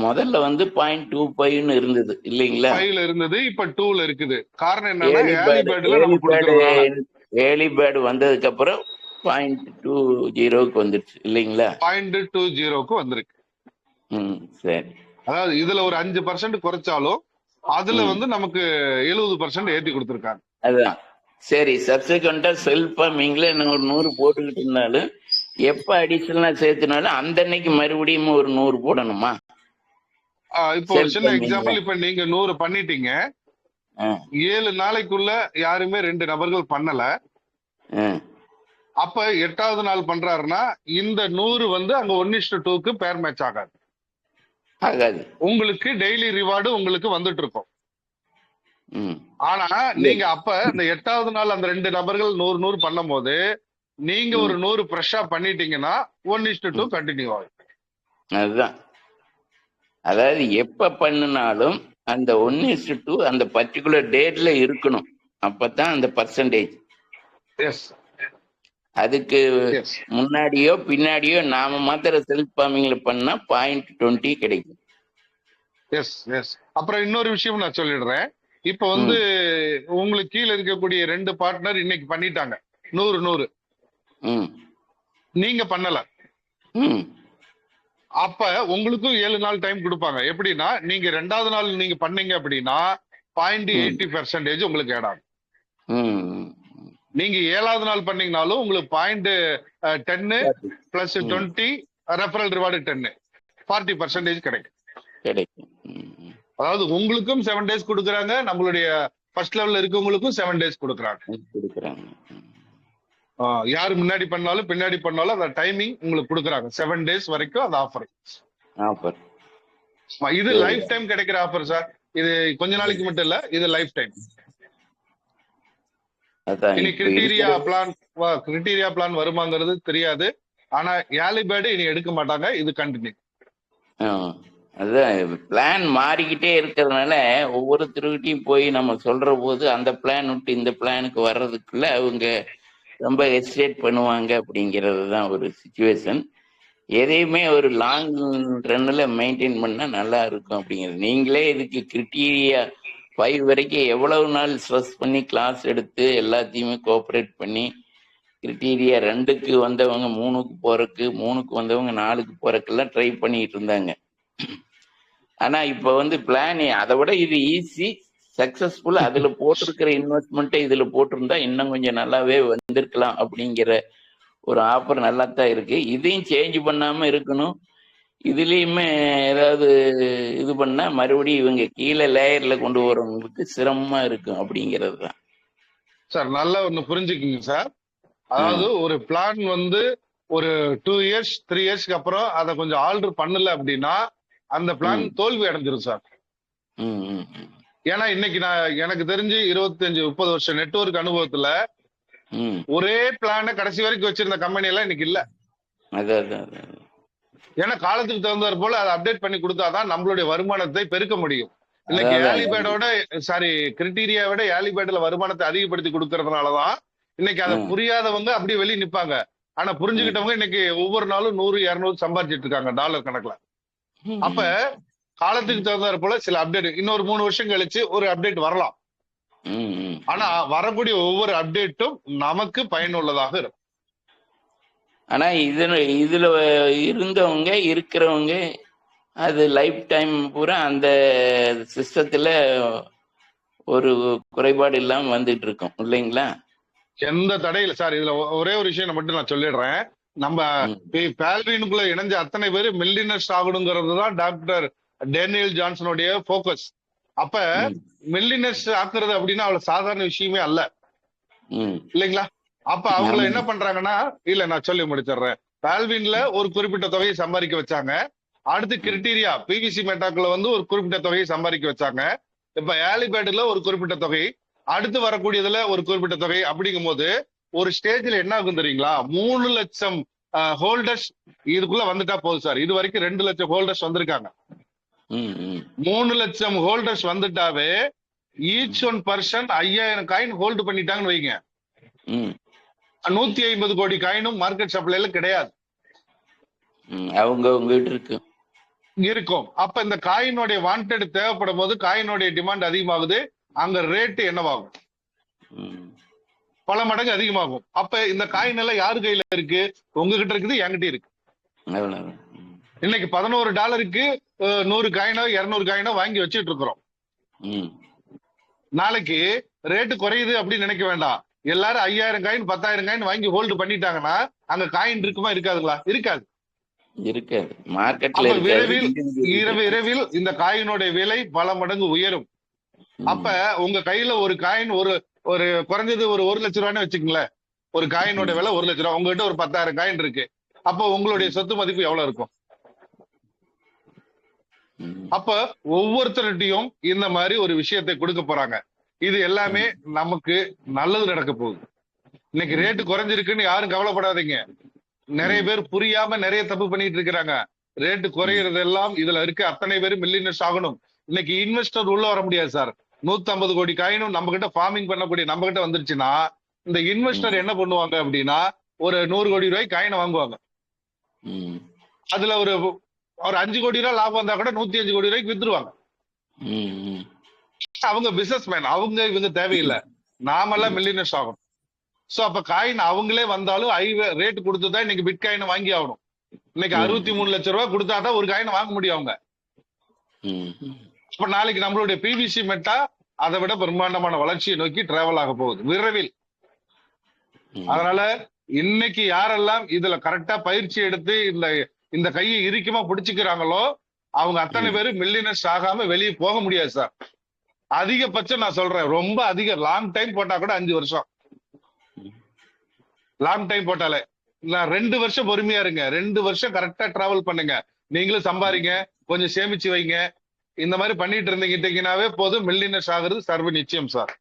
முதல்ல வந்து 0.25ன்னு இருந்தது இல்லைங்களா? 5ல இருந்தது, இப்ப 2ல இருக்குது. காரணம் என்னன்னா ஏர்லி ஏர்லி பேர்டு பேர்டுல நம்ம ஏர்லி பேர்டு கொடுக்கறதுனால ஏர்லி பேர்டு வந்ததுக்கு அப்புறம் 0.20க்கு வந்துருச்சு இல்லைங்களா? 0.20க்கு வந்திருக்கு. ம் சரி. அதாவது இதுல ஒரு 5% குறைச்சாலும் அதுல ம் வந்து நமக்கு 70% ஏத்தி கொடுத்திருக்காங்க. அதுதான் சரி. சப்சிக்வெண்டா செல்ஃப் ஃபார்மிங்ல ஒரு 100 போட்டுக்கிட்டு இருந்தாலும் எப்ப அடிஷனலா சேர்த்துனாலும் அந்த அன்னைக்கு மறுபடியும் ஒரு 100 போடணுமா? இப்போ ஒரு செல்ஃப் சின்ன ஃபார்மிங்ல எக்ஸாம்பிள், இப்ப நீங்க 100 பண்ணிட்டீங்க, 7 நாளைக்குள்ள யாருமே 2 நபர்கள் பண்ணல. அப்ப 8வது நாள் பண்றாருன்னா இந்த 100 வந்து அங்க 1:2க்கு பேர் மேட்ச் ஆகாது. ஆகாது. உங்களுக்கு டெய்லி ரிவார்டு உங்களுக்கு வந்துட்டு இருக்கும். ம் ஆனா நீங்க அப்ப இந்த 8வது நாள் அந்த 2 நபர்கள் 100 100 பண்ணும் போது நீங்க ம் ஒரு 100 ஃப்ரெஷ்ஷா பண்ணிட்டீங்கன்னா 1:2 ம் கண்டினியூ ஆகும். அதுதான். அதாவது எப்ப பண்ணினாலும் அந்த 1:2 அந்த பர்டிகுலர் டேட்ல இருக்கணும், அப்பதான் அந்த பர்சன்டேஜ். எஸ். அதுக்கு எஸ் முன்னாடியோ பின்னாடியோ நாம மாத்திர செல்ஃப் ஃபார்மிங்ல பண்ணா 0.20 கிடைக்கும். Yes yes. அப்புறம் இன்னொரு விஷயம் நான் சொல்லிடுறேன். இப்ப வந்து உங்களுக்கு கீழே இருக்கக்கூடிய 2 பார்ட்னர் இன்னைக்கு பண்ணிட்டாங்க 100. ம் நீங்க பண்ணல. ம் அப்ப உங்களுக்கும் 7 நாள் டைம் கொடுப்பாங்க. எப்படின்னா நீங்க 2வது நாள் நீங்க பண்ணீங்க அப்படின்னா 0.80% உங்களுக்கு ஆட் ஆகும். ம் நீங்க 7வது நாள் பண்ணீங்கனாலும் உங்களுக்கு 0.10 பிளஸ் 20 ரெஃபரல் ரிவார்டு 10 40% கிடைக்கும். கிடைக்கும். அதாவது உங்களுக்கும் 7 டேஸ் கொடுக்குறாங்க, நம்மளுடைய ஃபர்ஸ்ட் லெவல்ல இருக்கவங்களுக்கும் 7 டேஸ் கொடுக்குறாங்க. கொடுக்குறாங்க. யாரு முன்னாடி பண்ணாலும் பின்னாடி பண்ணாலும் அந்த டைமிங் உங்களுக்கு கொடுக்குறாங்க 7 டேஸ் வரைக்கும் அந்த ஆஃபர். ஆஃபர் இது லைஃப் டைம் கிடைக்கிற ஆஃபர் சார். இது கொஞ்ச நாளைக்கு மட்டும் இல்ல, இது லைஃப் டைம். அதான் இனி இப்ப கிரிட்டீரியா இருக்கிற பிளான் வருமாங்கிறது தெரியாது. ஆனா ஏர்லிபேர்டு இனி எடுக்க மாட்டாங்க, இது கண்டினியூ. அதான் பிளான் மாறிக்கிட்டே இருக்கிறதுனால ஒவ்வொருத்தருக்கிட்டையும் போய் நம்ம சொல்ற போது அந்த பிளான் விட்டு இந்த பிளானுக்கு வர்றதுக்குள்ள அவங்க ரொம்ப ஹெசிடேட் பண்ணுவாங்க. அப்படிங்கிறது தான் ஒரு சுச்சுவேஷன். எதையுமே ஒரு லாங் ரன்னில் மெயின்டைன் பண்ணா நல்லா இருக்கும் அப்படிங்கிறது. நீங்களே இதுக்கு கிரிட்டீரியா 5 வரைக்கும் எவ்வளவு நாள் ஸ்ட்ரெஸ் பண்ணி கிளாஸ் எடுத்து எல்லாத்தையுமே கோஆப்ரேட் பண்ணி கிரிட்டீரியா 2க்கு வந்தவங்க 3க்கு போறதுக்கு, 3க்கு வந்தவங்க 4க்கு போறதுக்கெல்லாம் ட்ரை பண்ணிட்டு இருந்தாங்க. ஆனா இப்ப வந்து பிளான் அதை விட இது ஈஸி, சக்சஸ்ஃபுல். அதுல போட்டிருக்கிற இன்வெஸ்ட்மெண்ட்டை இதுல போட்டிருந்தா இன்னும் கொஞ்சம் நல்லாவே வந்திருக்கலாம் அப்படிங்கிற ஒரு ஆஃபர் நல்லா தான் இருக்கு. இதையும் சேஞ்ச் பண்ணாம இருக்கணும். இதுலயுமே ஏதாவது இது பண்ணா மறுபடியும் இவங்க கீழே லேயர்ல கொண்டு வரவங்களுக்கு சிரமமா இருக்கும் அப்படிங்கிறது தான் சார். நல்லா ஒண்ணு புரிஞ்சுக்குங்க சார். அதாவது ஒரு பிளான் வந்து ஒரு 2 இயர்ஸ் 3 இயர்ஸ்க்கு அப்புறம் அதை கொஞ்சம் ஆல்டர் பண்ணல அப்படின்னா அந்த பிளான் தோல்வி அடைஞ்சிரும் சார். ஏன்னா இன்னைக்கு நான் எனக்கு தெரிஞ்சு 25-30 வருஷம் நெட்வொர்க் அனுபவத்துல ஒரே பிளான கடைசி வரைக்கும் வச்சிருந்த கம்பெனி எல்லாம் இன்னைக்கு இல்ல. ஏன்னா காலத்துக்கு தகுந்தாற் போல அதை அப்டேட் பண்ணி கொடுத்தாதான் நம்மளுடைய வருமானத்தை பெருக்க முடியும். இன்னைக்கு ஏர்லிபேர்டோட கிரிட்டீரியாவோட ஏர்லிபேர்ட்ல வருமானத்தை அதிகப்படுத்தி கொடுக்கறதுனாலதான் இன்னைக்கு அதை புரியாதவங்க அப்படியே வெளியே நிப்பாங்க. ஆனா புரிஞ்சுக்கிட்டவங்க இன்னைக்கு ஒவ்வொரு நாளும் 100-200 சம்பாதிச்சிட்டு இருக்காங்க டாலர் கணக்குல. அப்ப காலத்துக்கு தகுந்தாற் போல சில அப்டேட் இன்னொரு 3 வருஷம் கழிச்சு ஒரு அப்டேட் வரலாம். ஆனா வரக்கூடிய ஒவ்வொரு அப்டேட்டும் நமக்கு பயனுள்ளதாக இருக்கும். ஆனா இதுல இருந்தவங்க இருக்கிறவங்க அது லைஃப் டைம் பூரா அந்த சிஸ்டத்துல ஒரு குறைபாடு இல்லாம வந்துட்டு இருக்கும் இல்லைங்களா? எந்த தடையில சார். இதுல ஒரே ஒரு விஷயம் மட்டும் நான் சொல்லிடுறேன். நம்ம பேல்வினுக்குள்ள இணைஞ்ச அத்தனை பேரு மில்லியனர்ஸ் ஆகணுங்கிறது தான் டாக்டர் டேனியல் ஜான்சனுடைய போக்கஸ். அப்ப மில்லியனர்ஸ் ஆக்குறது அப்படின்னா அவ்வளவு சாதாரண விஷயமே அல்ல இல்லைங்களா? அப்ப அவங்கள என்ன பண்றாங்கன்னா, இல்ல நான் சொல்லி முடிச்சிடுறேன். பால்வின்ல ஒரு குறிப்பிட்ட தொகையை சம்பாதிக்க வச்சாங்க. அடுத்து கிரிட்டீரியா பிவிசி மெட்டாக்குள்ள வந்து ஒரு குறிப்பிட்ட தொகையை சம்பாதிக்க வச்சாங்க. இப்ப ஏர்லிபேர்ட்ல ஒரு குறிப்பிட்ட தொகை, அடுத்து வரக்கூடியதுல ஒரு குறிப்பிட்ட தொகை. அப்படிங்கும் போது ஒரு ஸ்டேஜ்ல என்ன ஆகும் தெரியுங்களா? 3 லட்சம் ஹோல்டர்ஸ் இதுக்குள்ள வந்துட்டா போதும் சார். இது வரைக்கும் 2 லட்சம் ஹோல்டர்ஸ் வந்திருக்காங்க. 3 லட்சம் ஹோல்டர்ஸ் வந்துட்டாவே each one person 5000 coin hold பண்ணிட்டாங்கன்னு வைங்க. 150 கோடி காயினும் மார்க்கெட் சப்ளைல கிடையாது, அவங்க இருக்கு இருக்கும். அப்ப இந்த காயினுடைய வாண்டட் தேவைப்படும் போது காயினுடைய டிமாண்ட் அதிகமாகுது. அங்க ரேட் என்னவாகும்? பல மடங்கு அதிகமாகும். அப்ப இந்த காயின் எல்லாம் யாரு கையில இருக்கு? உங்ககிட்ட இருக்குது, என்கிட்ட இருக்கு. இன்னைக்கு $11 100 காயினோ 200 காயினோ வாங்கி வச்சுட்டு இருக்கிறோம். நாளைக்கு ரேட்டு குறையுது அப்படின்னு நினைக்க வேண்டாம். எல்லாரும் 5000 காயின் 10,000 காயின் வாங்கி ஹோல்டு பண்ணிட்டாங்கன்னா அங்க காயின் இருக்குமா இருக்காதுங்களா? இருக்காது. மார்க்கெட்ல விரைவில் இந்த காயினோட விலை பல மடங்கு உயரும். அப்ப உங்க கையில ஒரு காயின் ஒரு குறைஞ்சது ஒரு 1 லட்சம் ரூபான்னு வச்சுக்கங்களேன். ஒரு காயினோட விலை 1 லட்சம் ரூபாய். உங்ககிட்ட ஒரு 10,000 காயின் இருக்கு. அப்ப உங்களுடைய சொத்து மதிப்பு எவ்வளவு இருக்கும்? அப்ப ஒவ்வொருத்தருடையும் இந்த மாதிரி ஒரு விஷயத்தை கொடுக்க போறாங்க. இது எல்லாமே நமக்கு நல்லது நடக்க போகுது. இன்னைக்கு ரேட்டு குறைஞ்சிருக்குன்னு யாரும் கவலைப்படாதீங்க. நிறைய பேர் புரியாம நிறைய தப்பு பண்ணிட்டு இருக்கிறாங்க. ரேட்டு குறையிறது எல்லாம் இதுல இருக்க அத்தனை பேரும் மில்லியனர்ஸ் ஆகணும். இன்னைக்கு இன்வெஸ்டர் உள்ள வர முடியாது சார். 150 கோடி காயினும் நம்ம கிட்ட ஃபார்மிங் பண்ணக்கூடிய நம்ம கிட்ட வந்துருச்சுன்னா இந்த இன்வெஸ்டர் என்ன பண்ணுவாங்க அப்படின்னா ஒரு 100 கோடி ரூபாய்க்கு காயினை வாங்குவாங்க. ம், அதுல ஒரு ஒரு 5 கோடி ரூபாய் லாபம் வந்தா கூட 105 கோடி ரூபாய்க்கு வித்துருவாங்க. ம், ம். அவங்க பிசினஸ் மேன், அவங்க இவங்க தேவையில்லை, நாமெல்லாம் மில்லியனர்ஸ் ஆகணும். சோ அப்ப காயின் அவங்களே வந்தாலும் ஹை ரேட் கொடுத்துதான் இன்னைக்கு பிட்காயினை வாங்கி ஆகணும். இன்னைக்கு ம், 63 லட்சம் ரூபாய் கொடுத்தாதான் ஒரு காயினை வாங்க முடியும் அவங்க. ம், ம். அப்ப நாளைக்கு நம்மளுடைய பிவிசி மெட்டா அதை விட பிரம்மாண்டமான வளர்ச்சியை நோக்கி டிராவல் ஆக போகுது விரைவில். ம். அதனால இன்னைக்கு யாரெல்லாம் இதுல கரெக்டா பயிற்சி எடுத்து இந்த இந்த கையை இறுக்கமா பிடிச்சுக்கிறாங்களோ அவங்க அத்தனை ம். பேரும் மில்லியனர்ஸ் ஆகாம வெளியே போக முடியாது சார். அதிகபட்சம் நான் சொல்றேன், ரொம்ப அதிக லாங் டைம் போட்டா கூட 5 வருஷம். லாங் டைம் போட்டாலே நான் 2 வருஷம் பொறுமையா இருங்க, 2 வருஷம் கரெக்டா டிராவல் பண்ணுங்க, நீங்களும் சம்பாதிங்க, கொஞ்சம் சேமிச்சு வைங்க. இந்த மாதிரி பண்ணிட்டு இருந்தீங்கன்னாவே போதும், மில்லியனர்ஸ் ஆகுறது சர்வ நிச்சயம் சார்.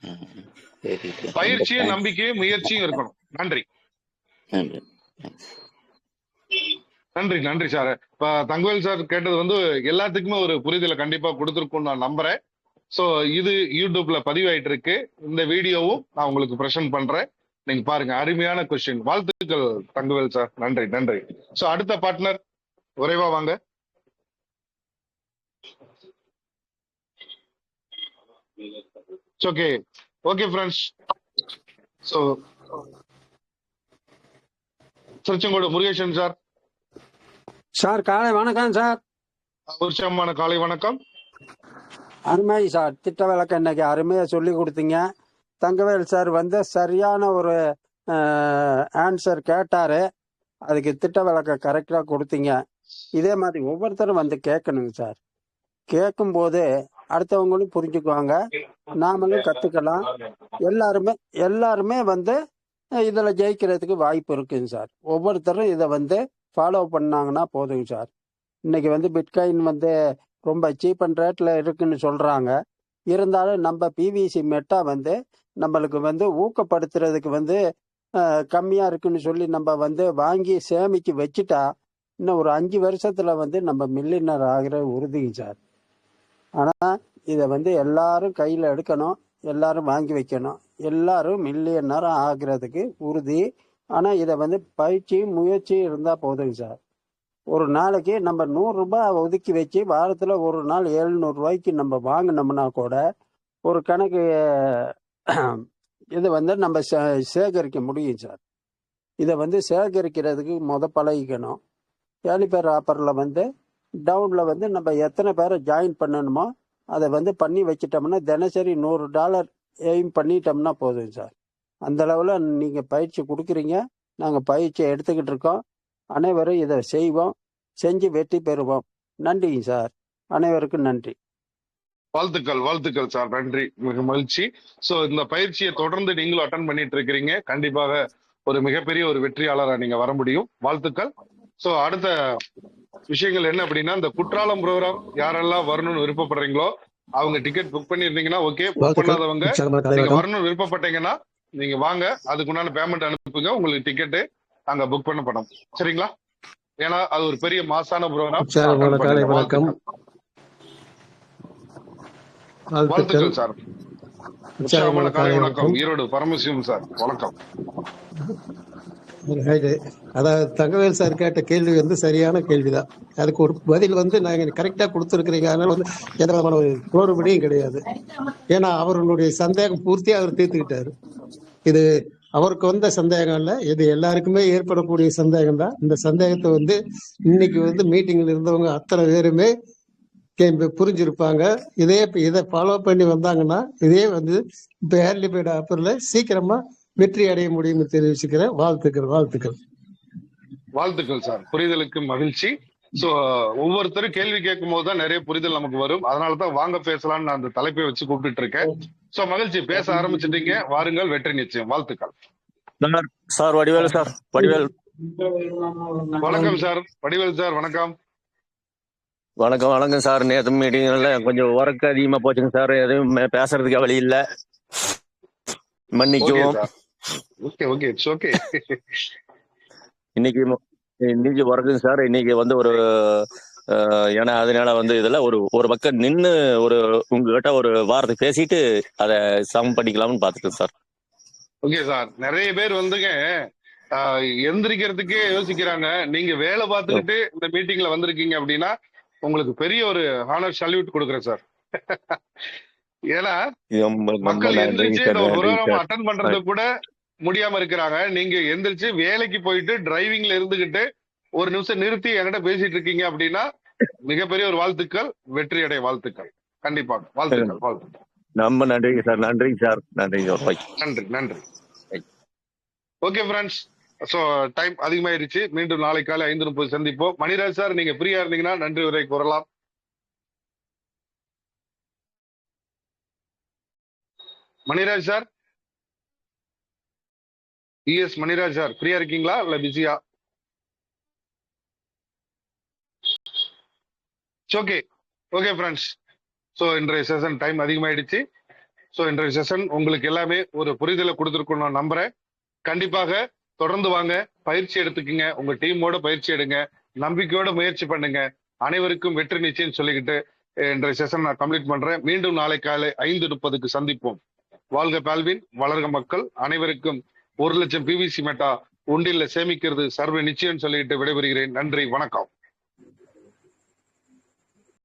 ம். சரி சார், ரொம்ப பயிற்சியும் தேங்க்ஸ். நம்பிக்கையும் முயற்சியும் இருக்கணும். நன்றி நன்றி. தேங்க்ஸ். நன்றி நன்றி சார். இப்ப தங்கவேல் சார் கேட்டது வந்து எல்லாத்துக்குமே ஒரு புரிதலை கண்டிப்பா கொடுத்துருக்கும்னு நான் நம்புறேன். சோ இது யூடியூப்ல பதிவாயிட்டு இருக்கு, இந்த வீடியோவும் நான் உங்களுக்கு பிரசன்ட் பண்றேன், நீங்க பாருங்க. அருமையான கொஸ்டின், வாழ்த்துக்கள் தங்கவேல் சார், நன்றி நன்றி. சோ அடுத்த பார்ட்னர் விரைவா வாங்க. Okay okay friends. So Tiruchengode Murugesan sir. Sir காலை வணக்கம் சார். உற்சாகமான காலை வணக்கம். அருமை சார், திட்ட விளக்கம் இன்னைக்கு அருமையா சொல்லி கொடுத்தீங்க. தங்கவேல் சார் வந்து சரியான ஒரு ஆன்சர் கேட்டாரு, அதுக்கு திட்ட விளக்கம் கரெக்டா கொடுத்தீங்க. இதே மாதிரி ஒவ்வொருத்தரும் வந்து கேட்கணுங்க சார். கேட்கும்போது அடுத்தவங்களும் புரிஞ்சுக்குவாங்க, நாமளும் கத்துக்கலாம். எல்லாருமே வந்து இதுல ஜெயிக்கிறதுக்கு வாய்ப்பு இருக்குங்க சார். ஒவ்வொருத்தரும் இதை வந்து ஃபாலோ பண்ணாங்கன்னா போதுங்க சார். இன்னைக்கு வந்து பிட்காயின் வந்து ரொம்ப சீப் அண்ட் ரேட்ல இருக்குன்னு சொல்றாங்க. இருந்தாலும் நம்ம பிவிசி மெட்டா வந்து நம்மளுக்கு வந்து ஊக்கப்படுத்துறதுக்கு வந்து கம்மியா இருக்குன்னு சொல்லி நம்ம வந்து வாங்கி சேமிச்சு வச்சுட்டா இன்னும் ஒரு 5 வருஷத்துல வந்து நம்ம மில்லியனர் ஆகிற உறுதிங்க சார். ஆனா இதை வந்து எல்லாரும் கையில எடுக்கணும், எல்லாரும் வாங்கி வைக்கணும், எல்லாரும் மில்லியனர் ஆகிறதுக்கு உறுதி. ஆனா இதை வந்து பயிற்சியும் முயற்சியும் இருந்தா போதுங்க சார். ஒரு நாளைக்கு நம்ம 100 ரூபாய் ஒதுக்கி வச்சு வாரத்துல ஒரு நாள் 700 ரூபாய்க்கு நம்ம வாங்கினோம்னா கூட ஒரு கணக்கு இதை வந்து நம்ம சேகரிக்க முடியும் சார். இதை வந்து சேகரிக்கிறதுக்கு பழகிக்கணும். ஏலிபேர் ஆப்பர்ல வந்து டவுன்ல வந்து நம்ம எத்தனை பேரை ஜாயின் பண்ணணுமோ அதை வந்து பண்ணி வச்சிட்டோம்னா தினசரி $100 எய்ம் பண்ணிட்டோம்னா போதும் சார். அந்த அளவில் நீங்கள் பயிற்சி கொடுக்குறீங்க, நாங்கள் பயிற்சி எடுத்துக்கிட்டு இருக்கோம். அனைவரும் இதை செய்வோம், செஞ்சு வெற்றி பெறுவோம். நன்றிங்க சார், அனைவருக்கும் நன்றி. வாழ்த்துக்கள் வாழ்த்துக்கள் சார், நன்றி, மிக மகிழ்ச்சி. சோ இந்த பயிற்சியை தொடர்ந்து நீங்களும் அட்டன் பண்ணிட்டு இருக்கிறீங்க, கண்டிப்பாக ஒரு மிகப்பெரிய ஒரு வெற்றியாளரா நீங்க வர முடியும். வாழ்த்துக்கள். சோ அடுத்த விஷயங்கள் என்ன அப்படின்னா, இந்த குற்றாலம் ப்ரோக்ராம் யாரெல்லாம் வரணும்னு விருப்பப்படுறீங்களோ அவங்க டிக்கெட் புக் பண்ணிருந்தீங்கன்னா ஓகே, புக் பண்ணாதவங்க நீங்க வரணும்னு விருப்பப்பட்டீங்கன்னா நீங்க வாங்க, அதுக்குண்டான பேமெண்ட் அனுப்புங்க, உங்களுக்கு டிக்கெட்டு அங்க புக் பண்ணப்படும். சரிங்களா? ஏன்னா அது ஒரு பெரிய மாசான ப்ரோக்ராம். வாழ்த்துக்கள் சார். உற்சாகமான காலை வணக்கம் ஈரோடு பரமசிவம் சார், வணக்கம். அதாவது தங்கவேல் சார் கேட்ட கேள்வி வந்து சரியான கேள்விதான். அதுக்கு ஒரு பதில் வந்து நாங்க கரெக்டா கொடுத்துருக்கிறீங்க. அதனால வந்து எந்த விதமான ஒரு குளறுபடியும் கிடையாது. ஏன்னா அவர்களுடைய சந்தேகம் பூர்த்தியா அவர் தீர்த்துக்கிட்டாரு. இது அவருக்கு வந்த சந்தேகம் இல்ல, இது எல்லாருக்குமே ஏற்படக்கூடிய சந்தேகம் தான். இந்த சந்தேகத்தை வந்து இன்னைக்கு வந்து மீட்டிங்ல இருந்தவங்க அத்தனை பேருமே புரிஞ்சிருப்பாங்க. இதை ஃபாலோ பண்ணி வந்தாங்கன்னா இதே வந்து இப்ப ஏர்லிபேட் ஆப்பர்ல சீக்கிரமா வெற்றி அடைய முடியும் தெரிவிச்சுக்கிறேன். வாழ்த்துக்கள் வாழ்த்துக்கள் வாழ்த்துக்கள் சார், புரிதலுக்கு மகிழ்ச்சி. சோ ஒவ்வொருத்தரும் கேள்வி கேட்கும் போதுதான் நிறைய புரிதல் நமக்கு வரும். அதனாலதான் வாங்க பேசலாம்னு நான் அந்த தலைப்பை வச்சு கூப்பிட்டு இருக்கேன். சோ மகிழ்ச்சி, பேச ஆரம்பிச்சிட்டீங்க, வாருங்கள், வெற்றி நிச்சயம். வாழ்த்துக்கள் சார். வடிவேல் சார், வடிவேல் வணக்கம் சார். வடிவேல் சார் வணக்கம். வணக்கம் வணக்கம் சார். நேற்று மீட்டிங்ல கொஞ்சம் ஒர்க் அதிகமா போச்சுங்க சார், எதுவும் பேசுறதுக்கு வழி இல்ல, மன்னிக்கவும். இன்னைக்கு ஒர்க்குங்க சார். இன்னைக்கு வந்து ஒரு ஏன்னா அதனால வந்து இதுல ஒரு பக்கம் நின்று உங்ககிட்ட ஒரு வார்த்தை பேசிட்டு அதை சமம் பண்ணிக்கலாம்னு பாத்துட்டேன் சார். ஓகே சார், நிறைய பேர் வந்துங்க எந்திரிக்கிறதுக்கே யோசிக்கிறாங்க. நீங்க வேலை பார்த்துக்கிட்டு இந்த மீட்டிங்ல வந்திருக்கீங்க அப்படின்னா உங்களுக்கு பெரிய ஒரு ஹானர் சல்யூட் கொடுக்குறேன் சார். ஏன்னா ரொம்ப ரொம்ப மக்கள் நன்றிங்க எந்திரிச்சு சார், இந்த ஒரு நன்றிங்க ப்ரோக்ராம் சார். அட்டன் பண்றது கூட முடியாம இருக்கிறாங்க. நீங்க எந்திரிச்சு வேலைக்கு போயிட்டு டிரைவிங்ல இருந்துகிட்டு ஒரு நிமிஷம் நிறுத்தி என்கிட்ட பேசிட்டு இருக்கீங்க அப்படின்னா மிகப்பெரிய ஒரு வாழ்த்துக்கள், வெற்றி அடைய வாழ்த்துக்கள். கண்டிப்பாக வாழ்த்துக்கள், வாழ்த்துக்கள். ரொம்ப நன்றிங்க சார், நன்றிங்க சார், நன்றிங்க சார். Bye. நன்றி, நன்றி. ஓகே ஃப்ரெண்ட்ஸ், ஸோ டைம் அதிகமாயிருச்சு. மீண்டும் நாளை காலை 5:30 சந்திப்போம். மணிராஜ் சார், நீங்க ஃப்ரீயா இருந்தீங்கன்னா நன்றி உரை கூறலாம். Maniraj sir, yes Maniraj sir, ஃப்ரீயா இருக்கீங்களா இல்ல பிஸியா? ஓகே ஓகே ஃப்ரெண்ட்ஸ், ஸோ இன்றைய செஷன் டைம் அதிகமாயிடுச்சு. ஸோ இன்றைய செஷன் உங்களுக்கு எல்லாமே ஒரு புரிதலை கொடுத்துருக்கோம் நான் நம்புறேன். கண்டிப்பாக தொடர்ந்து வாங்க, பயிற்சி எடுத்துக்கங்க, உங்க டீமோட பயிற்சி எடுங்க, நம்பிக்கையோட முயற்சி பண்ணுங்க. அனைவருக்கும் வெற்றி நிச்சயம் சொல்லிக்கிட்டு இன்றைய செஷன் நான் கம்ப்ளீட் பண்றேன். மீண்டும் நாளை காலை 5:30 சந்திப்போம். வாழ்க பால்வின், வளர்க மக்கள். அனைவருக்கும் 1,00,000 PVC மெட்டா உண்டில்ல சேமிக்கிறது சர்வ நிச்சயம் சொல்லிட்டு விடைபெறுகிறேன். நன்றி, வணக்கம்.